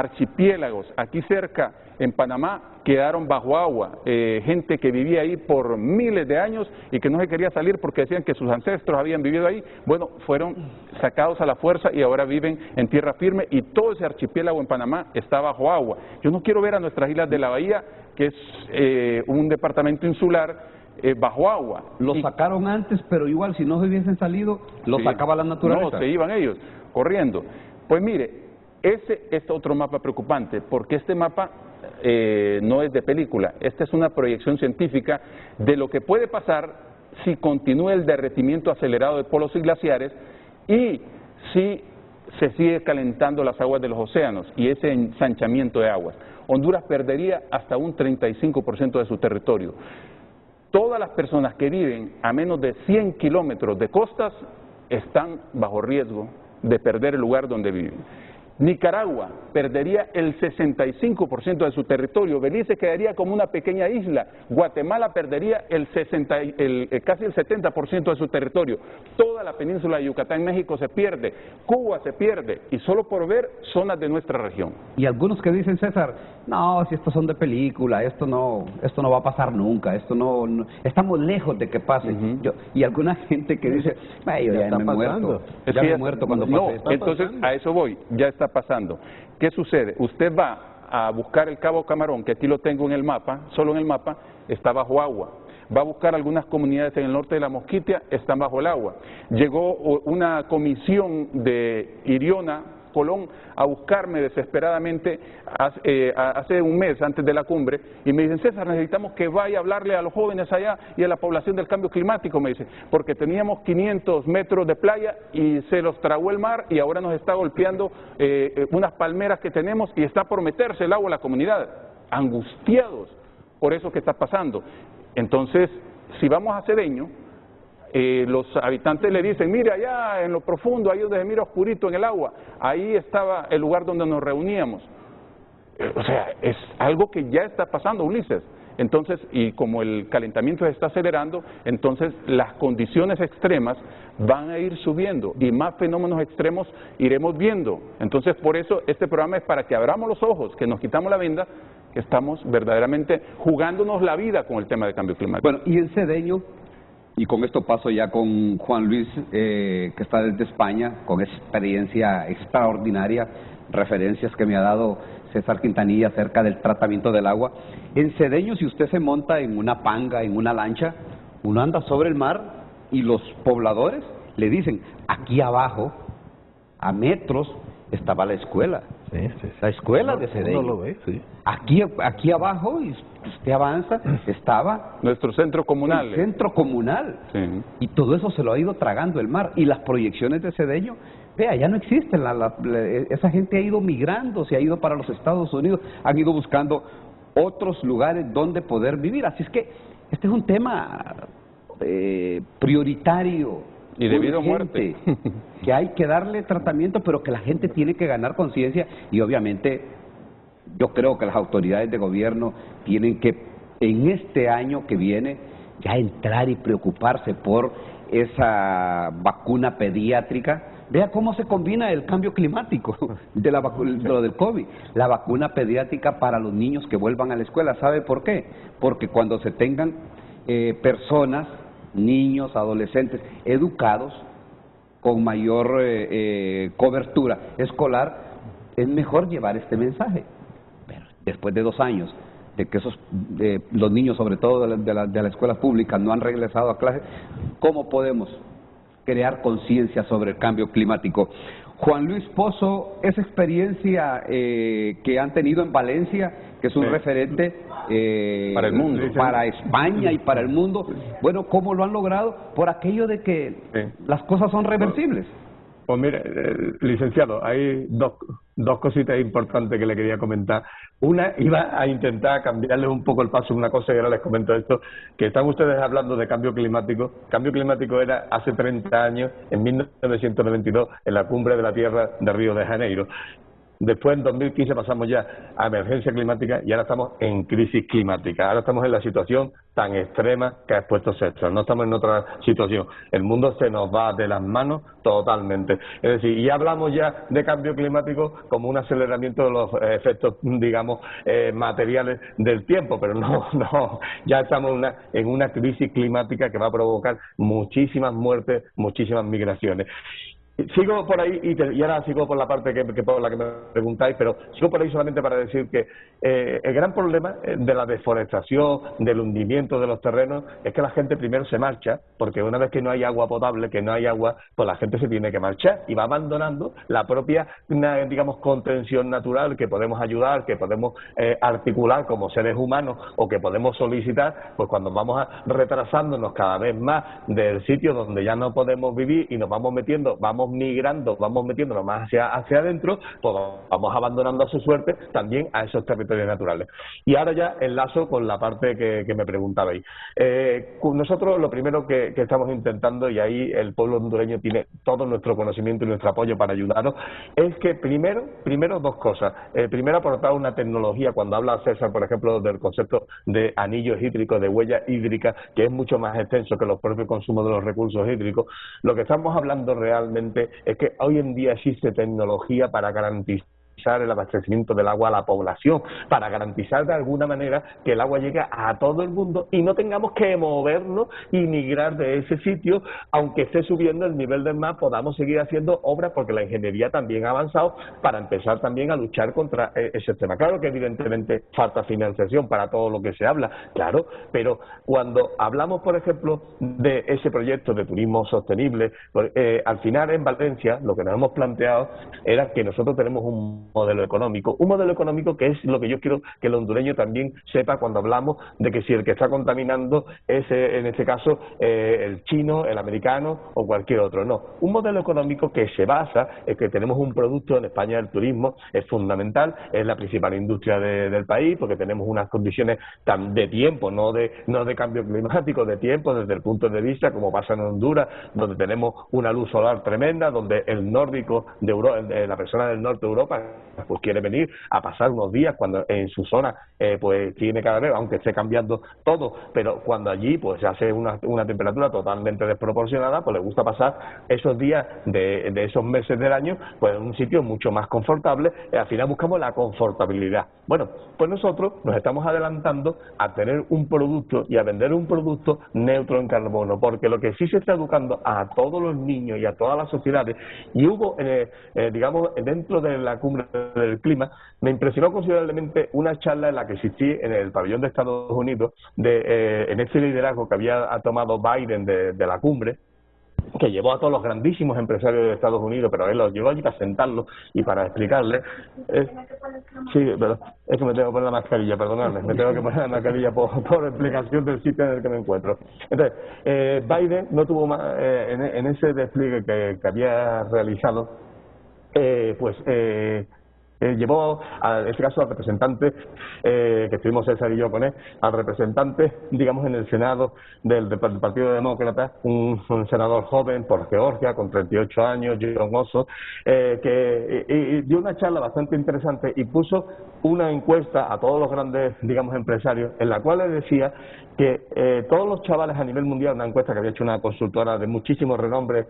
Archipiélagos, aquí cerca, en Panamá, quedaron bajo agua. Gente que vivía ahí por miles de años y que no se quería salir porque decían que sus ancestros habían vivido ahí. Bueno, fueron sacados a la fuerza y ahora viven en tierra firme, y todo ese archipiélago en Panamá está bajo agua. Yo no quiero ver a nuestras islas de la bahía, que es un departamento insular, bajo agua. Lo sacaron antes, pero igual si no se hubiesen salido, lo Sí. sacaba la naturaleza. No, se iban ellos corriendo. Pues mire, ese es otro mapa preocupante, porque este mapa no es de película. Esta es una proyección científica de lo que puede pasar si continúa el derretimiento acelerado de polos y glaciares y si se sigue calentando las aguas de los océanos y ese ensanchamiento de aguas. Honduras perdería hasta un 35% de su territorio. Todas las personas que viven a menos de 100 kilómetros de costas están bajo riesgo de perder el lugar donde viven. Nicaragua perdería el 65% de su territorio, Belice quedaría como una pequeña isla, Guatemala perdería casi el 70% de su territorio, toda la península de Yucatán, México se pierde, Cuba se pierde, y solo por ver zonas de nuestra región. Y algunos que dicen, César, no, si estos son de película, esto no va a pasar nunca, esto no estamos lejos de que pase. Y alguna gente que dice, yo ya me he muerto, ya me he muerto cuando pase esto. Entonces a eso voy, ya está pasando. ¿Qué sucede? Usted va a buscar el Cabo Camarón, que aquí lo tengo en el mapa, solo en el mapa, está bajo agua. Va a buscar algunas comunidades en el norte de la Mosquitia, están bajo el agua. Llegó una comisión de Iriona, Colón, a buscarme desesperadamente hace un mes antes de la cumbre y me dicen, César, necesitamos que vaya a hablarle a los jóvenes allá y a la población del cambio climático, me dicen, porque teníamos 500 metros de playa y se los tragó el mar y ahora nos está golpeando unas palmeras que tenemos y está por meterse el agua a la comunidad, angustiados por eso que está pasando. Entonces, si vamos a Cedeño, los habitantes le dicen, mire allá en lo profundo, ahí donde se mira oscurito en el agua, ahí estaba el lugar donde nos reuníamos. O sea, es algo que ya está pasando, Ulises. Entonces, y como el calentamiento se está acelerando, entonces las condiciones extremas van a ir subiendo y más fenómenos extremos iremos viendo. Entonces, por eso este programa es para que abramos los ojos, que nos quitamos la venda, que estamos verdaderamente jugándonos la vida con el tema de cambio climático. Bueno, y en Cedeño, y con esto paso ya con Juan Luis, que está desde España, con experiencia extraordinaria, referencias que me ha dado César Quintanilla acerca del tratamiento del agua. En Cedeño, si usted se monta en una panga, en una lancha, uno anda sobre el mar y los pobladores le dicen, aquí abajo, a metros, estaba la escuela. La escuela de Cedeño. Uno lo ve, sí. Aquí abajo, y usted avanza, estaba nuestro centro comunal. El centro comunal. Sí. Y todo eso se lo ha ido tragando el mar. Y las proyecciones de Cedeño, vea, ya no existen. Esa gente ha ido migrando, se ha ido para los Estados Unidos, han ido buscando otros lugares donde poder vivir. Así es que este es un tema prioritario. Y debido a muerte. Que hay que darle tratamiento, pero que la gente tiene que ganar conciencia y obviamente yo creo que las autoridades de gobierno tienen que en este año que viene ya entrar y preocuparse por esa vacuna pediátrica. Vea cómo se combina el cambio climático de lo del COVID. La vacuna pediátrica para los niños que vuelvan a la escuela. ¿Sabe por qué? Porque cuando se tengan personas, niños, adolescentes educados con mayor cobertura escolar, es mejor llevar este mensaje. Pero después de 2 años de que los niños, sobre todo de la escuela pública, no han regresado a clase, ¿cómo podemos crear conciencia sobre el cambio climático? Juan Luis Pozo, esa experiencia que han tenido en Valencia, que es un referente para el mundo, para España y para el mundo, bueno, ¿cómo lo han logrado? Por aquello de que las cosas son reversibles. Pues mire, licenciado, hay dos cositas importantes que le quería comentar. Una, iba a intentar cambiarles un poco el paso, una cosa, y ahora les comento esto, que están ustedes hablando de cambio climático. Cambio climático era hace 30 años, en 1992, en la cumbre de la Tierra de Río de Janeiro. Después, en 2015, pasamos ya a emergencia climática y ahora estamos en crisis climática. Ahora estamos en la situación tan extrema que ha expuesto César. No estamos en otra situación. El mundo se nos va de las manos totalmente. Es decir, y hablamos ya de cambio climático como un aceleramiento de los efectos, digamos, materiales del tiempo, pero no, ya estamos en una crisis climática que va a provocar muchísimas muertes, muchísimas migraciones. Sigo por ahí y ahora sigo por la parte por la que me preguntáis, pero sigo por ahí solamente para decir que el gran problema de la deforestación, del hundimiento de los terrenos, es que la gente primero se marcha, porque una vez que no hay agua potable, que no hay agua, pues la gente se tiene que marchar y va abandonando la propia, digamos, contención natural que podemos ayudar, que podemos articular como seres humanos o que podemos solicitar, pues cuando vamos retrasándonos cada vez más del sitio donde ya no podemos vivir y nos vamos metiendo, vamos vamos migrando, vamos metiéndonos más hacia adentro, pues vamos abandonando a su suerte también a esos territorios naturales. Y ahora ya enlazo con la parte que me preguntabais. Nosotros lo primero que estamos intentando, y ahí el pueblo hondureño tiene todo nuestro conocimiento y nuestro apoyo para ayudaros, es que primero dos cosas. Primero, aportar una tecnología. Cuando habla César, por ejemplo, del concepto de anillos hídricos, de huella hídrica, que es mucho más extenso que los propios consumos de los recursos hídricos, lo que estamos hablando realmente es que hoy en día existe tecnología para garantizar el abastecimiento del agua a la población, para garantizar de alguna manera que el agua llegue a todo el mundo y no tengamos que movernos y migrar de ese sitio, aunque esté subiendo el nivel del mar, podamos seguir haciendo obras, porque la ingeniería también ha avanzado para empezar también a luchar contra ese tema. Claro que evidentemente falta financiación para todo lo que se habla, claro, pero cuando hablamos, por ejemplo, de ese proyecto de turismo sostenible, al final en Valencia lo que nos hemos planteado era que nosotros tenemos un modelo económico que es lo que yo quiero que el hondureño también sepa cuando hablamos de que si el que está contaminando es en este caso el chino, el americano o cualquier otro. No, un modelo económico que se basa en que tenemos un producto. En España el turismo es fundamental, es la principal industria del país, porque tenemos unas condiciones de tiempo, no de cambio climático, de tiempo desde el punto de vista como pasa en Honduras, donde tenemos una luz solar tremenda, donde el nórdico de Europa, la persona del norte de Europa pues quiere venir a pasar unos días cuando en su zona pues tiene cada vez, aunque esté cambiando todo, pero cuando allí pues se hace una temperatura totalmente desproporcionada, pues le gusta pasar esos días de esos meses del año pues en un sitio mucho más confortable. Al final buscamos la confortabilidad. Bueno, pues nosotros nos estamos adelantando a tener un producto y a vender un producto neutro en carbono, porque lo que sí se está educando a todos los niños y a todas las sociedades, y hubo digamos dentro de la cumbre del clima, me impresionó considerablemente una charla en la que asistí en el pabellón de Estados Unidos en ese liderazgo que había tomado Biden de la cumbre, que llevó a todos los grandísimos empresarios de Estados Unidos, pero él los llevó allí para sentarlos y para explicarles. Sí, pero es que me tengo que poner la mascarilla, perdonadme, me tengo que poner la mascarilla por explicación del sitio en el que me encuentro. Entonces, Biden no tuvo más, en ese despliegue que había realizado, llevó, en este caso, al representante, que estuvimos César y yo con él, al representante, digamos, en el Senado del Partido Demócrata, un senador joven por Georgia, con 38 años, John Oso, que dio una charla bastante interesante y puso una encuesta a todos los grandes, digamos, empresarios, en la cual le decía que todos los chavales a nivel mundial, una encuesta que había hecho una consultora de muchísimo renombre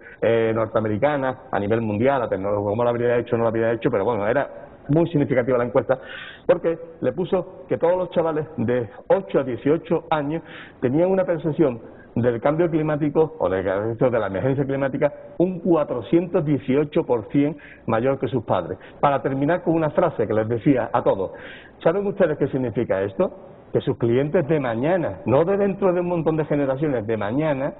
norteamericana a nivel mundial, la tecnología, cómo la habría hecho, no la habría hecho, pero bueno, era muy significativa la encuesta, porque le puso que todos los chavales de 8 a 18 años tenían una percepción del cambio climático o de la emergencia climática un 418% mayor que sus padres. Para terminar con una frase que les decía a todos, ¿saben ustedes qué significa esto? Que sus clientes de mañana, no de dentro de un montón de generaciones, de mañana,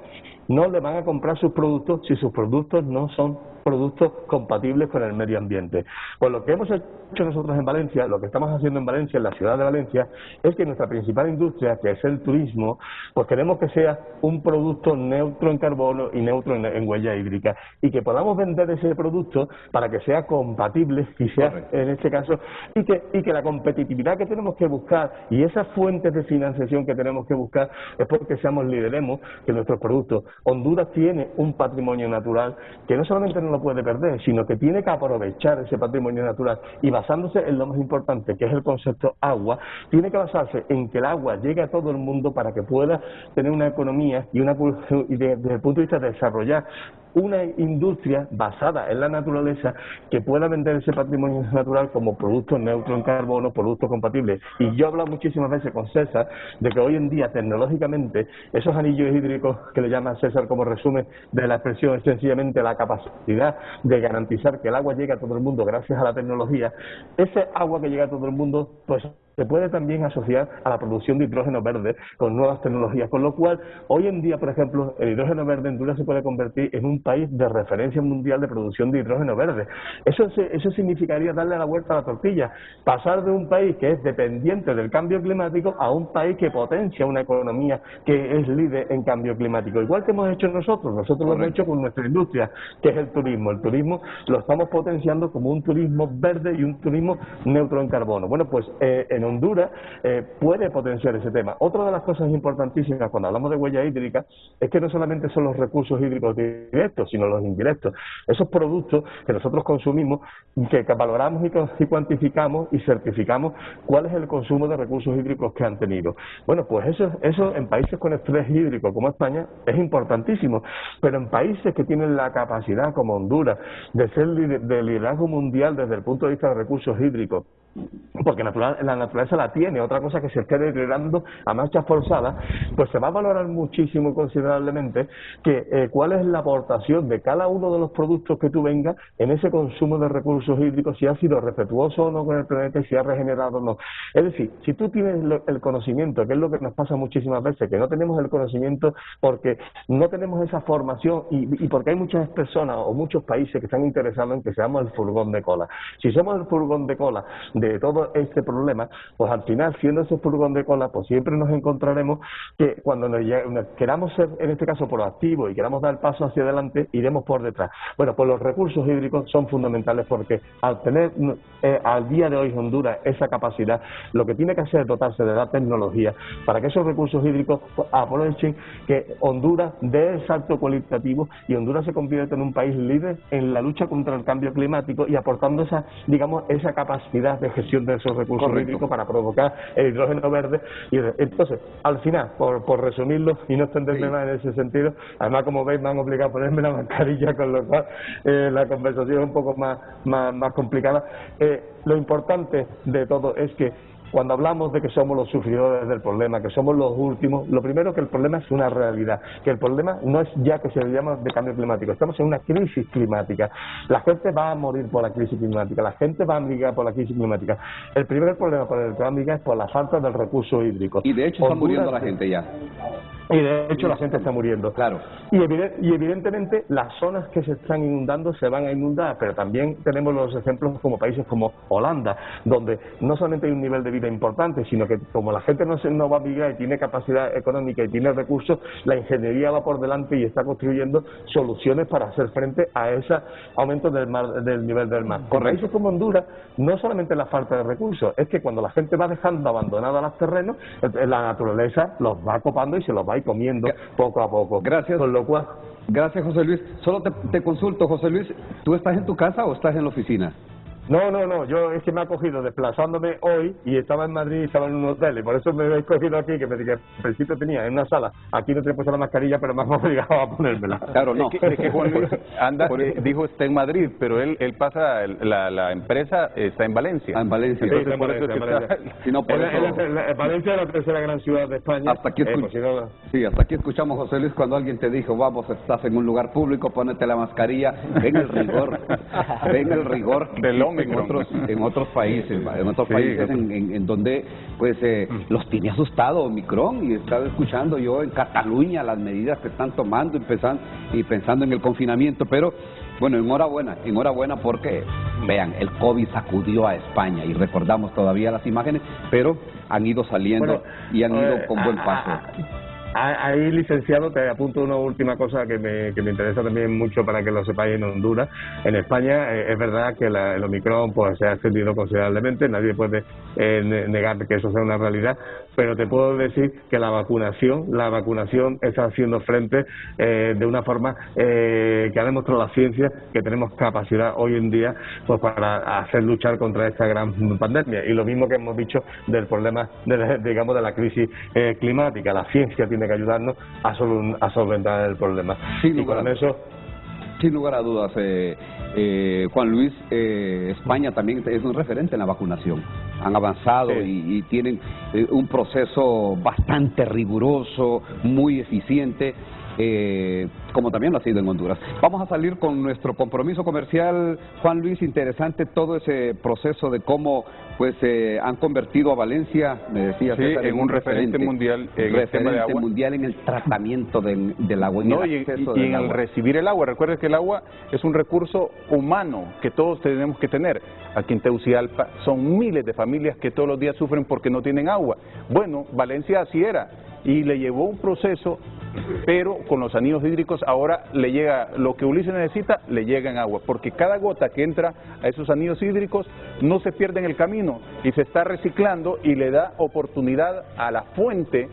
no le van a comprar sus productos si sus productos no son productos compatibles con el medio ambiente. Pues lo que hemos hecho nosotros en Valencia, lo que estamos haciendo en Valencia, en la ciudad de Valencia, es que nuestra principal industria, que es el turismo, pues queremos que sea un producto neutro en carbono y neutro en huella hídrica, y que podamos vender ese producto para que sea compatible y sea, correcto, en este caso, y que la competitividad que tenemos que buscar y esas fuentes de financiación que tenemos que buscar es porque lideremos que nuestros productos. Honduras tiene un patrimonio natural que no solamente no lo puede perder, sino que tiene que aprovechar ese patrimonio natural, y basándose en lo más importante, que es el concepto agua, tiene que basarse en que el agua llegue a todo el mundo para que pueda tener una economía y desde el punto de vista de desarrollar una industria basada en la naturaleza que pueda vender ese patrimonio natural como productos neutros en carbono, productos compatibles. Y yo he hablado muchísimas veces con César de que hoy en día tecnológicamente esos anillos hídricos que le llama César como resumen de la expresión es sencillamente la capacidad de garantizar que el agua llegue a todo el mundo gracias a la tecnología. Ese agua que llega a todo el mundo pues se puede también asociar a la producción de hidrógeno verde con nuevas tecnologías, con lo cual hoy en día, por ejemplo, el hidrógeno verde en Honduras se puede convertir en un país de referencia mundial de producción de hidrógeno verde. Eso significaría darle la vuelta a la tortilla, pasar de un país que es dependiente del cambio climático a un país que potencia una economía que es líder en cambio climático, igual que hemos hecho nosotros lo hemos hecho con nuestra industria, que es el turismo. El turismo lo estamos potenciando como un turismo verde y un turismo neutro en carbono. Bueno, pues en Honduras puede potenciar ese tema. Otra de las cosas importantísimas cuando hablamos de huella hídrica es que no solamente son los recursos hídricos directos, sino los indirectos. Esos productos que nosotros consumimos, que valoramos y cuantificamos y certificamos cuál es el consumo de recursos hídricos que han tenido. Bueno, pues eso en países con estrés hídrico como España es importantísimo, pero en países que tienen la capacidad como Honduras de ser de liderazgo mundial desde el punto de vista de recursos hídricos, porque la naturaleza la tiene, otra cosa que se esté deteriorando a marchas forzadas, pues se va a valorar muchísimo y considerablemente que cuál es la aportación de cada uno de los productos que tú vengas en ese consumo de recursos hídricos, si ha sido respetuoso o no con el planeta y si ha regenerado o no. Es decir, si tú tienes el conocimiento, que es lo que nos pasa muchísimas veces, que no tenemos el conocimiento porque no tenemos esa formación y porque hay muchas personas o muchos países que están interesados en que seamos el furgón de cola. Si somos el furgón de cola de todo este problema, pues al final, siendo ese furgón de cola, pues siempre nos encontraremos que cuando nos queramos ser, en este caso, proactivos y queramos dar el paso hacia adelante, iremos por detrás. Bueno, pues los recursos hídricos son fundamentales porque al tener al día de hoy Honduras esa capacidad, lo que tiene que hacer es dotarse de la tecnología para que esos recursos hídricos aprovechen que Honduras dé el salto cualitativo y Honduras se convierta en un país líder en la lucha contra el cambio climático y aportando esa, digamos, esa capacidad de gestión de esos recursos hídricos para provocar el hidrógeno verde. Y entonces, al final, por resumirlo y no extenderme más en ese sentido, además, como veis, me han obligado a ponerme la mascarilla, con lo cual la conversación es un poco más complicada. Lo importante de todo es que cuando hablamos de que somos los sufridores del problema, que somos los últimos, lo primero que el problema es una realidad, que el problema no es ya que se le llama de cambio climático, estamos en una crisis climática. La gente va a morir por la crisis climática, la gente va a migrar por la crisis climática. El primer problema por el que va a migrar es por la falta del recurso hídrico. Y de hecho está muriendo la gente ya. Y de hecho la gente está muriendo. Claro. Y evidentemente las zonas que se están inundando se van a inundar, pero también tenemos los ejemplos como países como Holanda, donde no solamente hay un nivel de vida importante, sino que como la gente no va a migrar y tiene capacidad económica y tiene recursos, la ingeniería va por delante y está construyendo soluciones para hacer frente a ese aumento del nivel del mar. En países como Honduras, no solamente la falta de recursos, es que cuando la gente va dejando abandonados los terrenos, la naturaleza los va copando y se los va a ir comiendo poco a poco. Gracias. Con lo cual... Gracias, José Luis. Solo te consulto, José Luis, ¿tú estás en tu casa o estás en la oficina? No, yo es que me ha cogido desplazándome hoy y estaba en Madrid y estaba en un hotel y por eso me he cogido aquí, que al principio tenía en una sala, aquí no te he puesto la mascarilla pero me han obligado a ponérmela. Claro, no. Es que Juan Luis dijo está en Madrid, pero él pasa, la empresa está en Valencia. En Valencia. Sí, está en Valencia. Si no, por eso... Valencia es la tercera gran ciudad de España. Hasta aquí, hasta aquí escuchamos, José Luis, cuando alguien te dijo, vamos, estás en un lugar público, ponete la mascarilla, ven el rigor en otros países, en donde pues los tiene asustado Omicron, y he estado escuchando yo en Cataluña las medidas que están tomando y pensando en el confinamiento, pero bueno, enhorabuena porque vean, el COVID sacudió a España y recordamos todavía las imágenes, pero han ido saliendo y han ido con buen paso. Ahí, licenciado, te apunto una última cosa que me interesa también mucho para que lo sepáis en Honduras. En España es verdad que el Omicron pues se ha extendido considerablemente, nadie puede negar que eso sea una realidad, pero te puedo decir que la vacunación está haciendo frente de una forma que ha demostrado la ciencia que tenemos capacidad hoy en día pues para hacer luchar contra esta gran pandemia. Y lo mismo que hemos dicho del problema de la crisis climática, la ciencia tiene que ayudarnos a solventar el problema. Sin lugar a dudas, Juan Luis, España también es un referente en la vacunación. Han avanzado y tienen un proceso bastante riguroso, muy eficiente. como también lo ha sido en Honduras. Vamos a salir con nuestro compromiso comercial. Juan Luis, interesante todo ese proceso de cómo pues han convertido a Valencia, me decía sí, César, en un referente mundial en el tema de agua. Mundial en el tratamiento del agua, no, y en el recibir el agua. Recuerden que el agua es un recurso humano que todos tenemos que tener. Aquí en Tegucigalpa son miles de familias que todos los días sufren porque no tienen agua. Bueno, Valencia así era y le llevó un proceso, pero con los anillos hídricos ahora le llega lo que Ulises necesita, le llega en agua, porque cada gota que entra a esos anillos hídricos no se pierde en el camino y se está reciclando y le da oportunidad a la fuente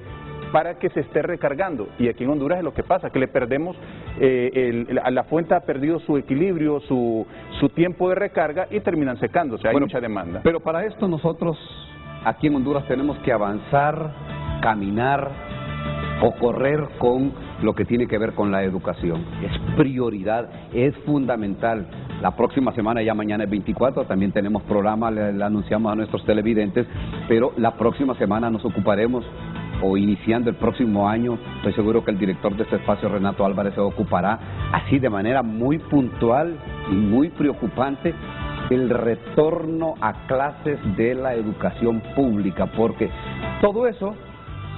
para que se esté recargando. Y aquí en Honduras es lo que pasa, que le perdemos, la fuente ha perdido su equilibrio, su tiempo de recarga y terminan secándose, hay mucha demanda. Pero para esto nosotros aquí en Honduras tenemos que avanzar, caminar o correr con lo que tiene que ver con la educación. Es prioridad, es fundamental. La próxima semana, ya mañana es 24, también tenemos programa, le anunciamos a nuestros televidentes, pero la próxima semana nos ocuparemos, o iniciando el próximo año, estoy seguro que el director de este espacio, Renato Álvarez, se ocupará así de manera muy puntual y muy preocupante el retorno a clases de la educación pública, porque todo eso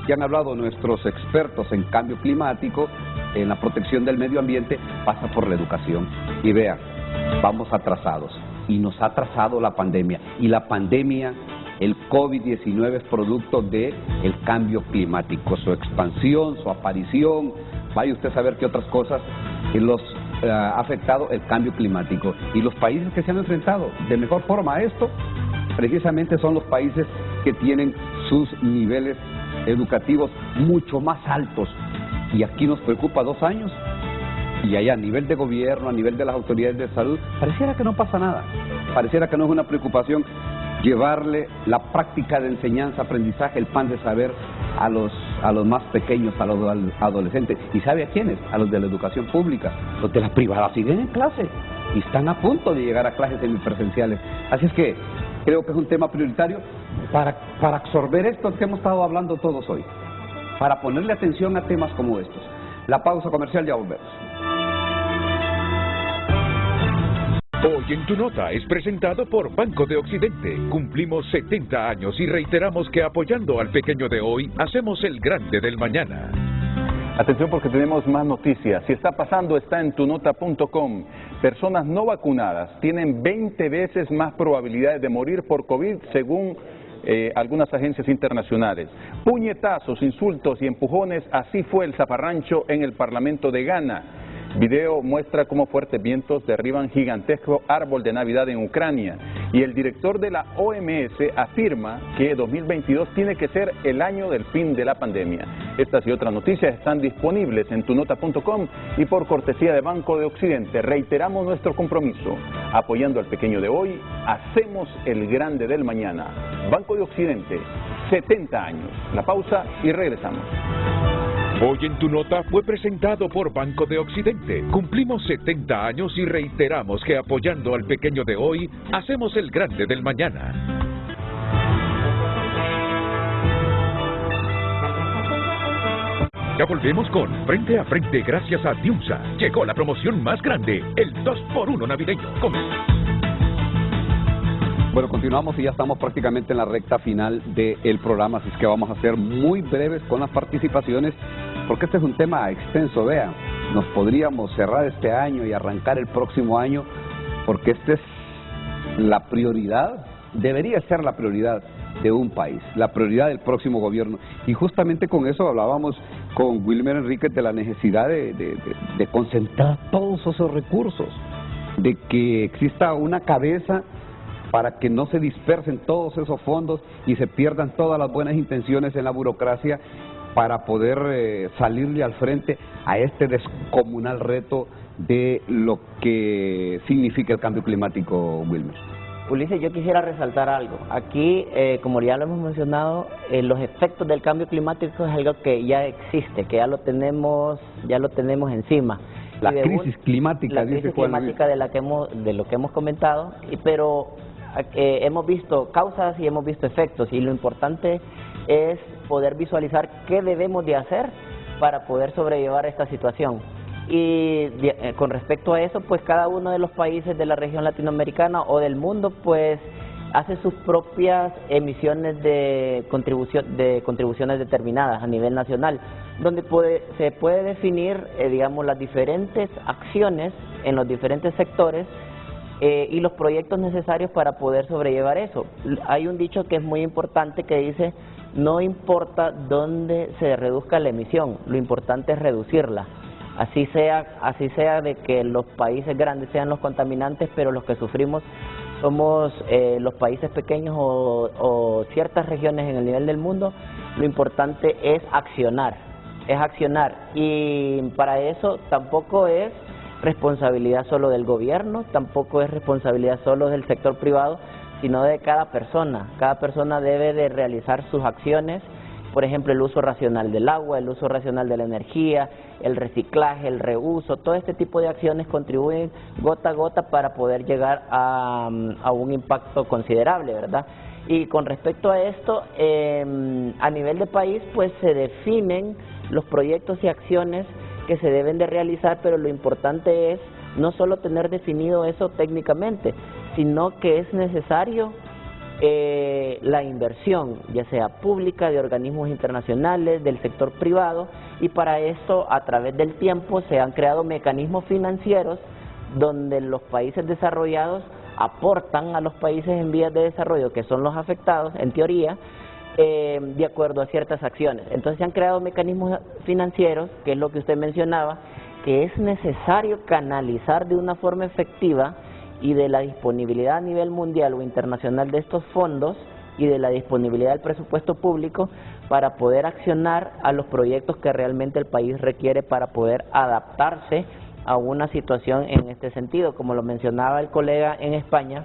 que han hablado nuestros expertos en cambio climático, en la protección del medio ambiente, pasa por la educación. Y vean, vamos atrasados, y nos ha atrasado la pandemia, y la pandemia, el COVID-19 es producto del cambio climático, su expansión, su aparición, vaya usted a saber qué otras cosas los ha afectado el cambio climático. Y los países que se han enfrentado de mejor forma a esto, precisamente son los países que tienen sus niveles educativos mucho más altos. Y aquí nos preocupa 2 años, y allá a nivel de gobierno, a nivel de las autoridades de salud, pareciera que no pasa nada, pareciera que no es una preocupación llevarle la práctica de enseñanza, aprendizaje, el pan de saber a los más pequeños, a los adolescentes. ¿Y sabe a quiénes? A los de la educación pública. Los de las privadas siguen en clase y están a punto de llegar a clases semipresenciales. Así es que creo que es un tema prioritario para absorber esto que hemos estado hablando todos hoy, para ponerle atención a temas como estos. La pausa comercial, ya volvemos. Hoy en Tu Nota es presentado por Banco de Occidente. Cumplimos 70 años y reiteramos que apoyando al pequeño de hoy, hacemos el grande del mañana. Atención porque tenemos más noticias. Si está pasando, está en tunota.com. Personas no vacunadas tienen 20 veces más probabilidades de morir por COVID según algunas agencias internacionales. Puñetazos, insultos y empujones, así fue el zafarrancho en el Parlamento de Ghana. Video muestra cómo fuertes vientos derriban gigantesco árbol de Navidad en Ucrania. Y el director de la OMS afirma que 2022 tiene que ser el año del fin de la pandemia. Estas y otras noticias están disponibles en tunota.com y por cortesía de Banco de Occidente. Reiteramos nuestro compromiso. Apoyando al pequeño de hoy, hacemos el grande del mañana. Banco de Occidente, 70 años. La pausa y regresamos. Hoy en Tu Nota fue presentado por Banco de Occidente. Cumplimos 70 años y reiteramos que apoyando al pequeño de hoy, hacemos el grande del mañana. Ya volvemos con Frente a Frente gracias a Diunsa. Llegó la promoción más grande, el 2x1 navideño. Bueno, continuamos y ya estamos prácticamente en la recta final del programa, así es que vamos a ser muy breves con las participaciones, porque este es un tema extenso. Vean, nos podríamos cerrar este año y arrancar el próximo año, porque esta es la prioridad, debería ser la prioridad de un país, la prioridad del próximo gobierno. Y justamente con eso hablábamos con Wilmer Enríquez de la necesidad de concentrar todos esos recursos, de que exista una cabeza para que no se dispersen todos esos fondos y se pierdan todas las buenas intenciones en la burocracia, para poder salirle al frente a este descomunal reto de lo que significa el cambio climático, Wilmer. Ulises, yo quisiera resaltar algo. Aquí, como ya lo hemos mencionado, los efectos del cambio climático es algo que ya existe, que ya lo tenemos encima. La crisis climática, la crisis climática de lo que hemos comentado, pero hemos visto causas y hemos visto efectos, y lo importante es poder visualizar qué debemos de hacer para poder sobrellevar esta situación. con respecto a eso, pues cada uno de los países de la región latinoamericana o del mundo, pues hace sus propias emisiones de contribuciones determinadas a nivel nacional, donde se puede definir, digamos, las diferentes acciones en los diferentes sectores y los proyectos necesarios para poder sobrellevar eso. Hay un dicho que es muy importante que dice: no importa dónde se reduzca la emisión, lo importante es reducirla. Así sea de que los países grandes sean los contaminantes, pero los que sufrimos somos los países pequeños o ciertas regiones en el nivel del mundo. Lo importante es accionar, y para eso tampoco es responsabilidad solo del gobierno, tampoco es responsabilidad solo del sector privado, sino de cada persona. Cada persona debe de realizar sus acciones, por ejemplo, el uso racional del agua, el uso racional de la energía, el reciclaje, el reuso. Todo este tipo de acciones contribuyen gota a gota para poder llegar a un impacto considerable, ¿verdad? Y con respecto a esto, a nivel de país, pues se definen los proyectos y acciones que se deben de realizar, pero lo importante es no solo tener definido eso técnicamente, sino que es necesario la inversión, ya sea pública, de organismos internacionales, del sector privado, y para esto, a través del tiempo, se han creado mecanismos financieros donde los países desarrollados aportan a los países en vías de desarrollo, que son los afectados, en teoría, de acuerdo a ciertas acciones. Entonces se han creado mecanismos financieros, que es lo que usted mencionaba, que es necesario canalizar de una forma efectiva, y de la disponibilidad a nivel mundial o internacional de estos fondos y de la disponibilidad del presupuesto público para poder accionar a los proyectos que realmente el país requiere para poder adaptarse a una situación en este sentido. Como lo mencionaba el colega en España,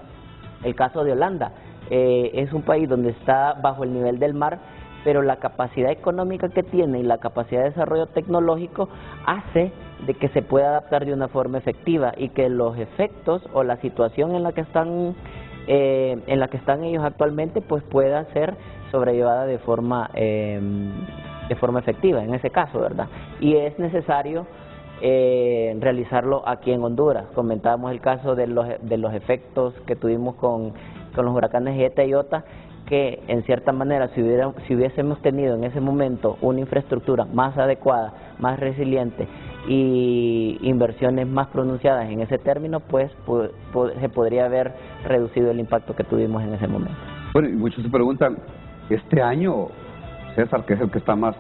el caso de Holanda, es un país donde está bajo el nivel del mar, pero la capacidad económica que tiene y la capacidad de desarrollo tecnológico hace de que se pueda adaptar de una forma efectiva y que los efectos o la situación en la que están ellos actualmente pues pueda ser sobrellevada de forma efectiva en ese caso, ¿verdad? Y es necesario realizarlo aquí en Honduras. Comentábamos el caso de los efectos que tuvimos con los huracanes Eta y Iota, que en cierta manera si hubiésemos tenido en ese momento una infraestructura más adecuada, más resiliente y inversiones más pronunciadas en ese término, pues se podría haber reducido el impacto que tuvimos en ese momento. Bueno, y muchos se preguntan, este año, César, que es el que está más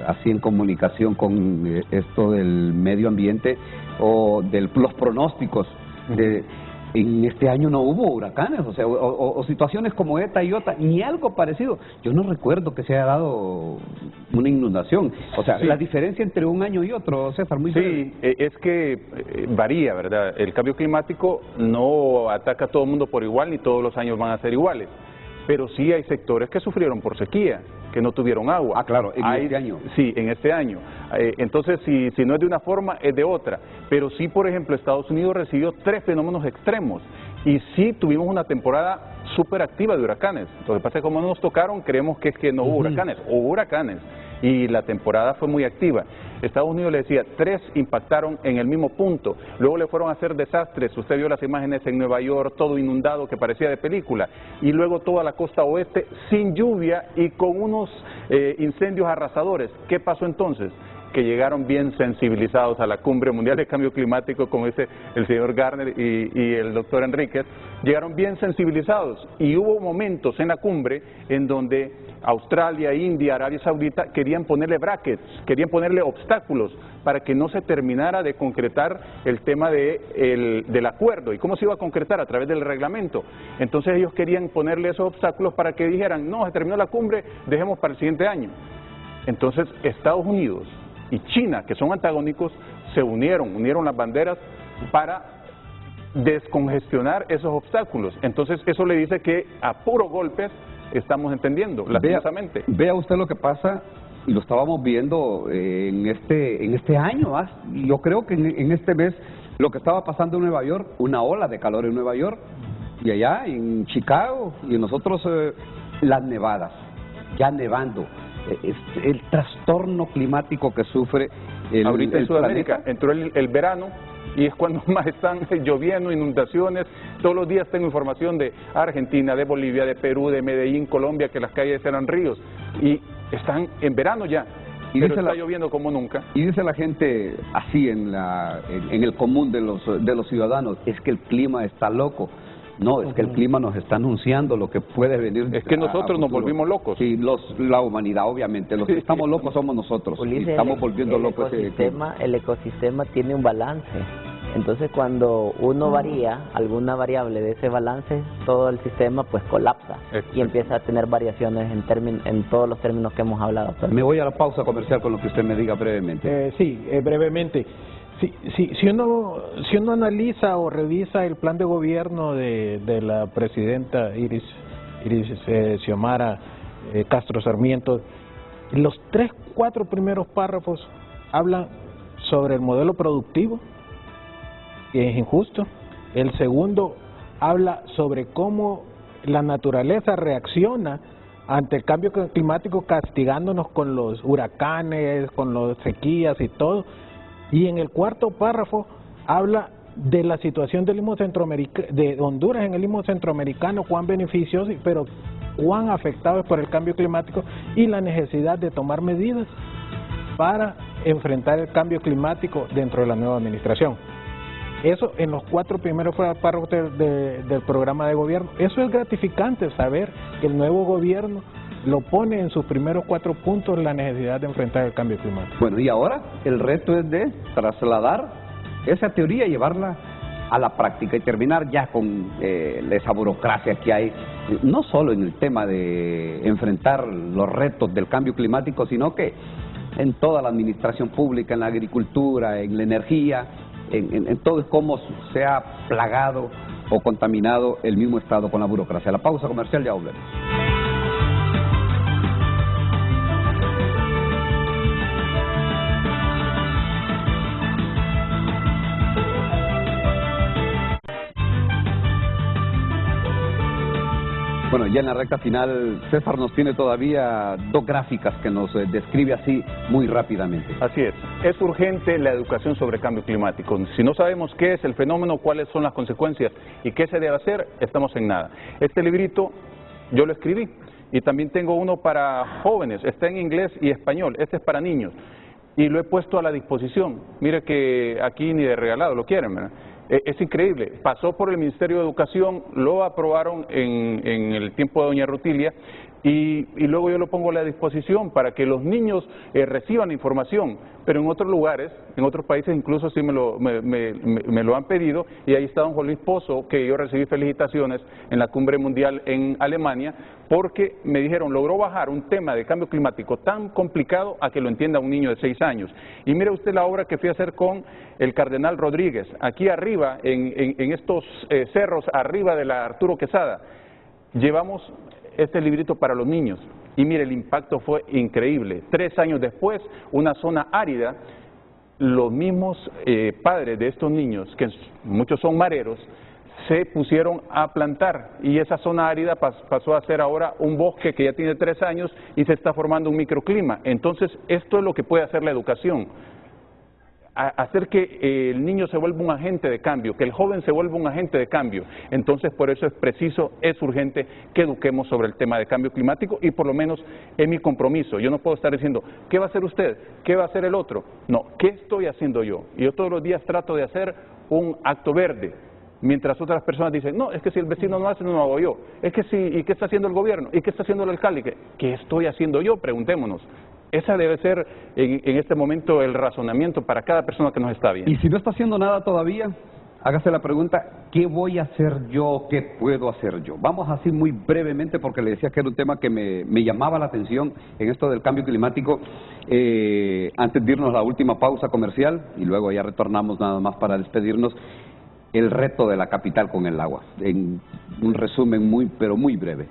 así en comunicación con esto del medio ambiente o de los pronósticos en este año no hubo huracanes, o sea, o situaciones como Eta y Iota, ni algo parecido. Yo no recuerdo que se haya dado una inundación. O sea, sí, la diferencia entre un año y otro, César, muy breve. Sí, es que varía, ¿verdad? El cambio climático no ataca a todo el mundo por igual, ni todos los años van a ser iguales. Pero sí hay sectores que sufrieron por sequía, que no tuvieron agua. Ah, claro, este año. Sí, en este año. Entonces, si no es de una forma, es de otra. Pero sí, por ejemplo, Estados Unidos recibió 3 fenómenos extremos. Y sí tuvimos una temporada súper activa de huracanes. Lo que pasa es que como no nos tocaron, creemos que es que no hubo huracanes. Hubo huracanes. Y la temporada fue muy activa. Estados Unidos, le decía, 3 impactaron en el mismo punto. Luego le fueron a hacer desastres. Usted vio las imágenes en Nueva York, todo inundado, que parecía de película. Y luego toda la costa oeste sin lluvia y con unos incendios arrasadores. ¿Qué pasó entonces? Que llegaron bien sensibilizados a la Cumbre Mundial de Cambio Climático, como dice el señor Garner y el doctor Enríquez, llegaron bien sensibilizados. Y hubo momentos en la cumbre en donde Australia, India, Arabia Saudita querían ponerle brackets, querían ponerle obstáculos para que no se terminara de concretar el tema del acuerdo. ¿Y cómo se iba a concretar? A través del reglamento. Entonces ellos querían ponerle esos obstáculos para que dijeran, no, se terminó la cumbre, dejemos para el siguiente año. Entonces Estados Unidos y China, que son antagónicos, se unieron las banderas para descongestionar esos obstáculos. Entonces eso le dice que a puros golpes estamos entendiendo, lastimosamente. Vea usted lo que pasa, y lo estábamos viendo en este año, yo creo que en este mes, lo que estaba pasando en Nueva York, una ola de calor en Nueva York, y allá en Chicago, y nosotros las nevadas, ya nevando. El trastorno climático que sufre Ahorita en el Sudamérica planeta. entró el verano y es cuando más están lloviendo, inundaciones. Todos los días tengo información de Argentina, de Bolivia, de Perú, de Medellín, Colombia, que las calles eran ríos y están en verano ya. Y pero dice está lloviendo como nunca. Y dice la gente así en el común de los ciudadanos, es que el clima está loco. No, es que el clima nos está anunciando lo que puede venir. Es que nosotros nos volvimos locos. Sí, la humanidad, obviamente. Los que estamos locos somos nosotros. Ulises, y estamos volviendo locos. El ecosistema tiene un balance. Entonces, cuando uno varía alguna variable de ese balance, todo el sistema pues colapsa y empieza a tener variaciones en todos los términos que hemos hablado. Me voy a la pausa comercial con lo que usted me diga brevemente. Brevemente. Si uno analiza o revisa el plan de gobierno de la presidenta Iris Xiomara Castro Sarmiento, los 3-4 primeros párrafos hablan sobre el modelo productivo, que es injusto. El segundo habla sobre cómo la naturaleza reacciona ante el cambio climático, castigándonos con los huracanes, con las sequías y todo. Y en el cuarto párrafo habla de la situación del Istmo Centroamericano, de Honduras en el Istmo Centroamericano, cuán beneficioso, pero cuán afectado es por el cambio climático y la necesidad de tomar medidas para enfrentar el cambio climático dentro de la nueva administración. Eso en los 4 primeros párrafos del programa de gobierno. Eso es gratificante, saber que el nuevo gobierno lo pone en sus primeros 4 puntos la necesidad de enfrentar el cambio climático. Bueno, y ahora el reto es de trasladar esa teoría y llevarla a la práctica y terminar ya con esa burocracia que hay, no solo en el tema de enfrentar los retos del cambio climático, sino que en toda la administración pública, en la agricultura, en la energía, en todo cómo se ha plagado o contaminado el mismo Estado con la burocracia. La pausa comercial, ya volvemos. Bueno, ya en la recta final, César nos tiene todavía 2 gráficas que nos describe así muy rápidamente. Así es urgente la educación sobre cambio climático. Si no sabemos qué es el fenómeno, cuáles son las consecuencias y qué se debe hacer, estamos en nada. Este librito yo lo escribí y también tengo uno para jóvenes, está en inglés y español, este es para niños y lo he puesto a la disposición. Mire que aquí ni de regalado lo quieren, ¿verdad? Es increíble, pasó por el Ministerio de Educación, lo aprobaron en el tiempo de doña Rutilia y luego yo lo pongo a la disposición para que los niños reciban información, pero en otros lugares, en otros países incluso sí me lo han pedido y ahí está don Juan Luis Pozo, que yo recibí felicitaciones en la cumbre mundial en Alemania, porque me dijeron, logró bajar un tema de cambio climático tan complicado a que lo entienda un niño de 6 años. Y mire usted la obra que fui a hacer con el cardenal Rodríguez, aquí arriba, en estos cerros, arriba de la Arturo Quesada, llevamos este librito para los niños. Y mire, el impacto fue increíble. 3 años después, una zona árida, los mismos padres de estos niños, que muchos son mareros, se pusieron a plantar y esa zona árida pasó a ser ahora un bosque que ya tiene 3 años y se está formando un microclima. Entonces, esto es lo que puede hacer la educación. Hacer que el niño se vuelva un agente de cambio, que el joven se vuelva un agente de cambio. Entonces, por eso es preciso, es urgente que eduquemos sobre el tema de cambio climático y por lo menos es mi compromiso. Yo no puedo estar diciendo, ¿qué va a hacer usted? ¿Qué va a hacer el otro? No, ¿qué estoy haciendo yo? Y yo todos los días trato de hacer un acto verde, mientras otras personas dicen, no, es que si el vecino no hace, no lo hago yo. Es que si, ¿y qué está haciendo el gobierno? ¿Y qué está haciendo el alcalde? ¿Qué estoy haciendo yo? Preguntémonos. Esa debe ser en este momento el razonamiento para cada persona que nos está viendo. Y si no está haciendo nada todavía, hágase la pregunta, ¿qué voy a hacer yo? ¿Qué puedo hacer yo? Vamos así muy brevemente, porque le decía que era un tema que me llamaba la atención en esto del cambio climático. Antes de irnos a la última pausa comercial, y luego ya retornamos nada más para despedirnos, el reto de la capital con el agua, en un resumen pero muy breve.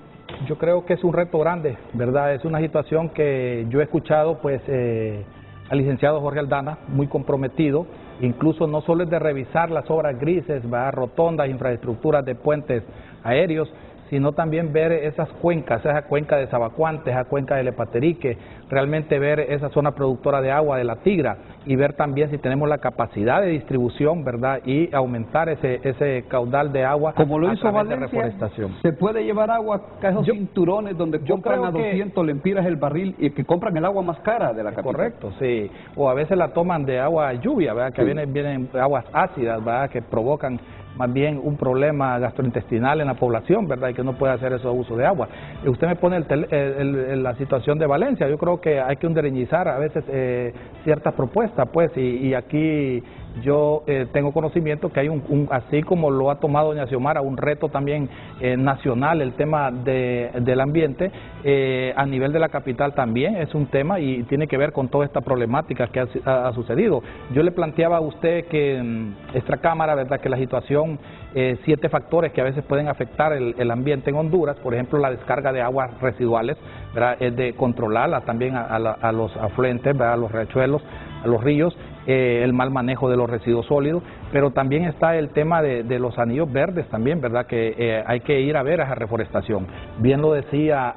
Yo creo que es un reto grande, ¿verdad? Es una situación que yo he escuchado pues al licenciado Jorge Aldana, muy comprometido, incluso no solo es de revisar las obras grises, rotondas, infraestructuras de puentes aéreos, sino también ver esas cuencas, esa cuenca de Sabacuante, esa cuenca de Lepaterique, realmente ver esa zona productora de agua de la Tigra y ver también si tenemos la capacidad de distribución, ¿verdad? Y aumentar ese caudal de agua como lo a hizo través de Valencia. Reforestación. Se puede llevar agua a esos cinturones donde compran a 200 lempiras el barril y que compran el agua más cara de la capital. Correcto, sí. O a veces la toman de agua lluvia, ¿verdad? Que Sí. vienen aguas ácidas, ¿verdad? Que provocan más bien un problema gastrointestinal en la población, ¿verdad? Y que no puede hacer eso de uso de agua. Usted me pone la situación de Valencia. Yo creo que hay que undereñizar a veces ciertas propuestas, pues, y aquí yo tengo conocimiento que hay así como lo ha tomado doña Xiomara, un reto también nacional, el tema del ambiente, a nivel de la capital también es un tema y tiene que ver con toda esta problemática que ha sucedido. Yo le planteaba a usted que en esta Cámara, ¿verdad?, que la situación, 7 factores que a veces pueden afectar el ambiente en Honduras, por ejemplo, la descarga de aguas residuales, ¿verdad?, es de controlarla también a los afluentes, ¿verdad?, a los riachuelos, a los ríos, el mal manejo de los residuos sólidos, pero también está el tema de los anillos verdes también, ¿verdad?, que hay que ir a ver a esa reforestación. Bien lo decía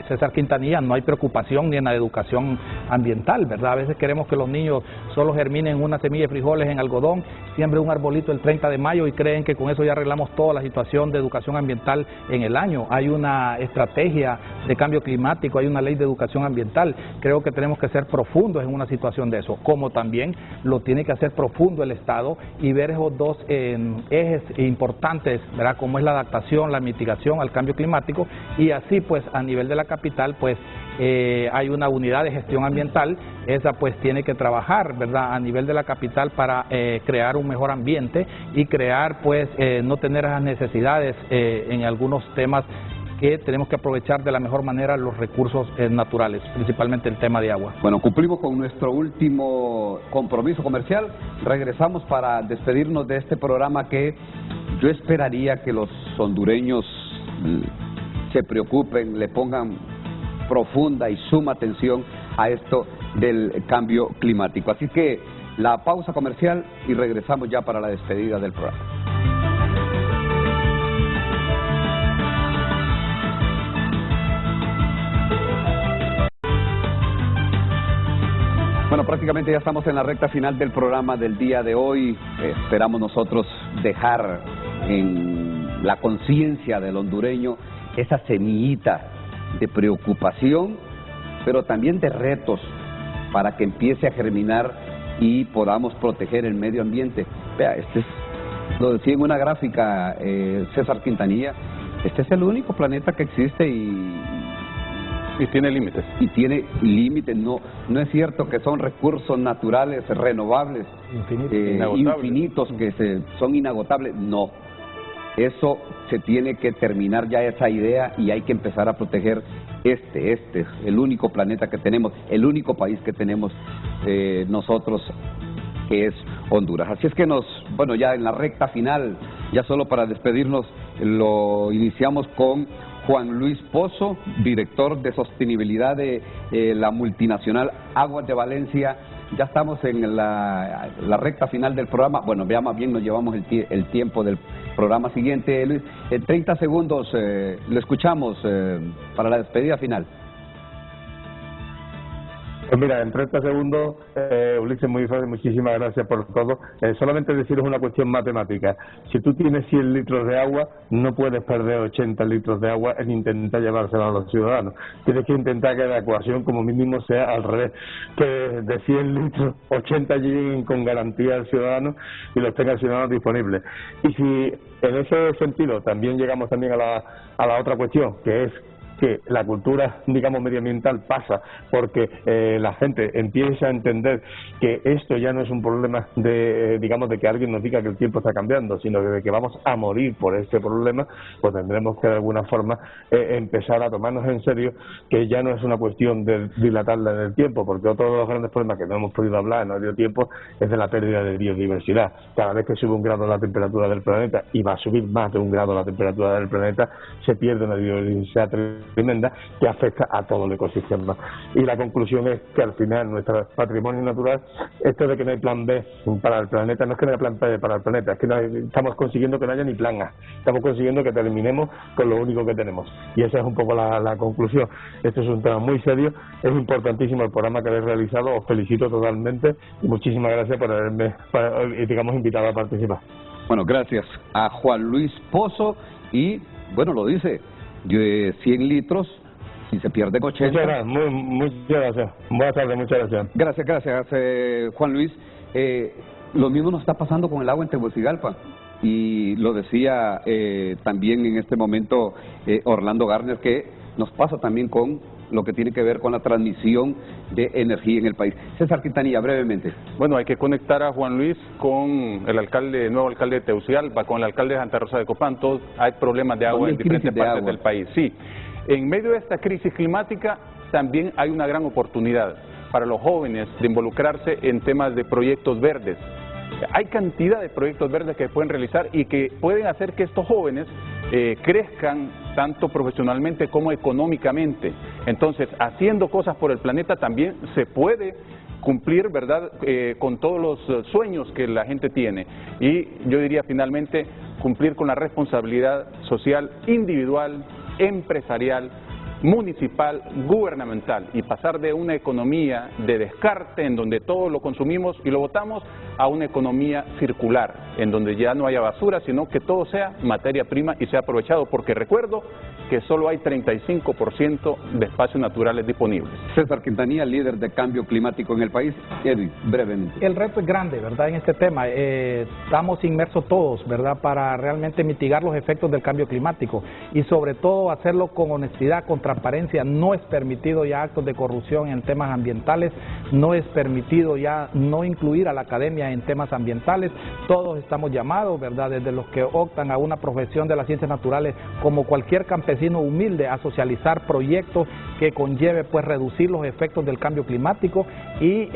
César Quintanilla, no hay preocupación ni en la educación ambiental, ¿verdad? A veces queremos que los niños solo germinen una semilla de frijoles en algodón, siembren un arbolito el 30 de mayo y creen que con eso ya arreglamos toda la situación de educación ambiental en el año. Hay una estrategia de cambio climático, hay una ley de educación ambiental. Creo que tenemos que ser profundos en una situación de eso, como también lo tiene que hacer profundo el Estado y ver esos dos ejes importantes, ¿verdad?, como es la adaptación, la mitigación al cambio climático, y así pues a nivel de la capital pues hay una unidad de gestión ambiental, esa pues tiene que trabajar, ¿verdad?, a nivel de la capital para crear un mejor ambiente y crear pues no tener esas necesidades en algunos temas que tenemos que aprovechar de la mejor manera los recursos naturales, principalmente el tema de agua. Bueno, cumplimos con nuestro último compromiso comercial, regresamos para despedirnos de este programa que yo esperaría que los hondureños se preocupen, le pongan profunda y suma atención a esto del cambio climático. Así que la pausa comercial y regresamos ya para la despedida del programa. Bueno, prácticamente ya estamos en la recta final del programa del día de hoy. Esperamos nosotros dejar en la conciencia del hondureño esa semillita de preocupación, pero también de retos para que empiece a germinar y podamos proteger el medio ambiente. Vea, lo decía en una gráfica César Quintanilla, este es el único planeta que existe y tiene límites. Y tiene límites, no es cierto que son recursos naturales renovables, infinitos, que son inagotables, no. Eso se tiene que terminar ya esa idea y hay que empezar a proteger este es el único planeta que tenemos, el único país que tenemos nosotros, que es Honduras. Así es que bueno, ya en la recta final, ya solo para despedirnos, lo iniciamos con Juan Luis Pozo, director de sostenibilidad de la multinacional Aguas de Valencia. Ya estamos en la recta final del programa. Bueno, ya más bien nos llevamos el tiempo del programa siguiente. Luis, en 30 segundos lo escuchamos para la despedida final. Pues mira, en 30 segundos, Ulises, muy fácil, muchísimas gracias por todo. Solamente deciros una cuestión matemática. Si tú tienes 100 litros de agua, no puedes perder 80 litros de agua en intentar llevársela a los ciudadanos. Tienes que intentar que la ecuación como mínimo sea al revés, que de 100 litros, 80 lleguen con garantía al ciudadano y los tenga el ciudadano disponibles. Y si en ese sentido también llegamos también a la otra cuestión, que es que la cultura, digamos, medioambiental pasa porque la gente empieza a entender que esto ya no es un problema de, digamos, de que alguien nos diga que el tiempo está cambiando, sino de que vamos a morir por este problema, pues tendremos que de alguna forma empezar a tomarnos en serio que ya no es una cuestión de dilatarla en el tiempo, porque otro de los grandes problemas que no hemos podido hablar, no ha habido tiempo, es de la pérdida de biodiversidad. Cada vez que sube 1 grado la temperatura del planeta, y va a subir más de 1 grado la temperatura del planeta, se pierde una biodiversidad tremenda que afecta a todo el ecosistema. Y la conclusión es que al final nuestro patrimonio natural, esto de que no hay plan B para el planeta, no es que no haya plan B para el planeta, es que no estamos consiguiendo que no haya ni plan A, estamos consiguiendo que terminemos con lo único que tenemos. Y esa es un poco la conclusión. Esto es un tema muy serio, es importantísimo el programa que habéis realizado, os felicito totalmente y muchísimas gracias por haberme, digamos, invitado a participar. Bueno, gracias a Juan Luis Pozo y, bueno, lo dice, 100 litros, si se pierden 80. Muchas gracias, muchas gracias. Buenas tardes, muchas gracias. Gracias, Juan Luis. Lo mismo nos está pasando con el agua en Tegucigalpa. Y lo decía también en este momento Orlando Garner, que nos pasa también con lo que tiene que ver con la transmisión de energía en el país. César Quintanilla, brevemente. Bueno, hay que conectar a Juan Luis con el nuevo alcalde de Tegucigalpa, con el alcalde de Santa Rosa de Copán. Todos hay problemas de agua en diferentes partes del país. Sí, en medio de esta crisis climática también hay una gran oportunidad para los jóvenes de involucrarse en temas de proyectos verdes. Hay cantidad de proyectos verdes que pueden realizar y que pueden hacer que estos jóvenes crezcan tanto profesionalmente como económicamente. Entonces, haciendo cosas por el planeta también se puede cumplir, ¿verdad?, con todos los sueños que la gente tiene. Y yo diría finalmente cumplir con la responsabilidad social individual, empresarial, municipal, gubernamental, y pasar de una economía de descarte en donde todo lo consumimos y lo botamos a una economía circular en donde ya no haya basura, sino que todo sea materia prima y sea aprovechado, porque recuerdo que solo hay 35% de espacios naturales disponibles. César Quintanilla, líder de cambio climático en el país. Edwin, brevemente. El reto es grande, ¿verdad?, en este tema. Estamos inmersos todos, ¿verdad?, para realmente mitigar los efectos del cambio climático y sobre todo hacerlo con honestidad, con transparencia. No es permitido ya actos de corrupción en temas ambientales, no es permitido ya no incluir a la academia en temas ambientales. Todos estamos llamados, ¿verdad?, desde los que optan a una profesión de las ciencias naturales como cualquier campesino humilde, a socializar proyectos que conlleve pues reducir los efectos del cambio climático y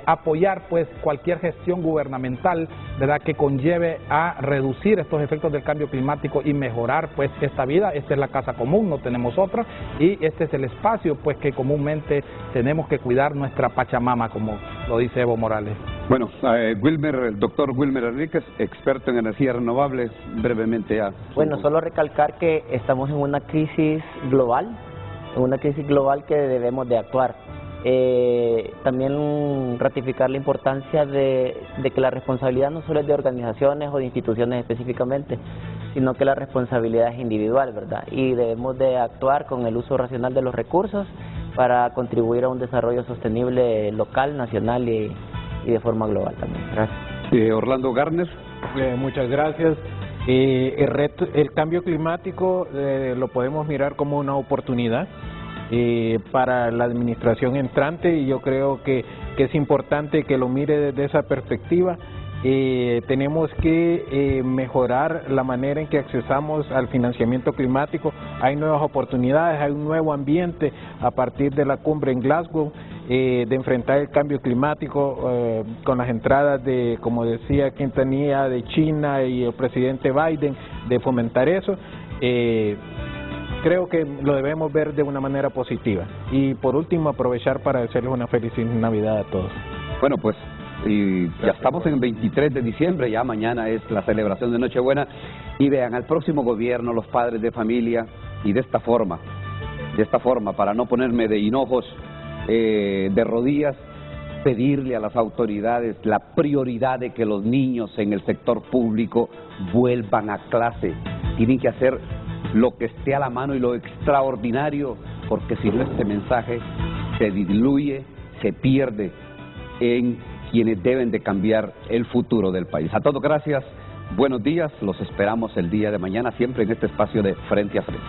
apoyar pues cualquier gestión gubernamental, ¿verdad?, que conlleve a reducir estos efectos del cambio climático y mejorar pues esta vida. Esta es la casa común, no tenemos otra, y este es el espacio pues que comúnmente tenemos que cuidar, nuestra Pachamama, como lo dice Evo Morales. Bueno, el doctor Wilmer Enríquez, experto en energías renovables, brevemente. Bueno, solo recalcar que estamos en una crisis global, que debemos de actuar. También ratificar la importancia de que la responsabilidad no solo es de organizaciones o de instituciones específicamente, sino que la responsabilidad es individual, ¿verdad? Y debemos de actuar con el uso racional de los recursos para contribuir a un desarrollo sostenible local, nacional y de forma global también. Gracias. Orlando Garner. Muchas gracias. El cambio climático lo podemos mirar como una oportunidad para la administración entrante, y yo creo que es importante que lo mire desde esa perspectiva. Tenemos que mejorar la manera en que accesamos al financiamiento climático. Hay nuevas oportunidades, hay un nuevo ambiente a partir de la cumbre en Glasgow, de enfrentar el cambio climático con las entradas de, como decía Quintanilla, de China y el presidente Biden, de fomentar eso. Creo que lo debemos ver de una manera positiva. Y por último, aprovechar para desearles una feliz Navidad a todos. Bueno, pues y ya estamos en el 23 de diciembre, ya mañana es la celebración de Nochebuena, y vean al próximo gobierno, los padres de familia, y de esta forma, para no ponerme de hinojos, de rodillas, pedirle a las autoridades la prioridad de que los niños en el sector público vuelvan a clase. Tienen que hacer lo que esté a la mano y lo extraordinario, porque si no, este mensaje se diluye, se pierde en quienes deben de cambiar el futuro del país. A todos gracias, buenos días, los esperamos el día de mañana, siempre en este espacio de Frente a Frente.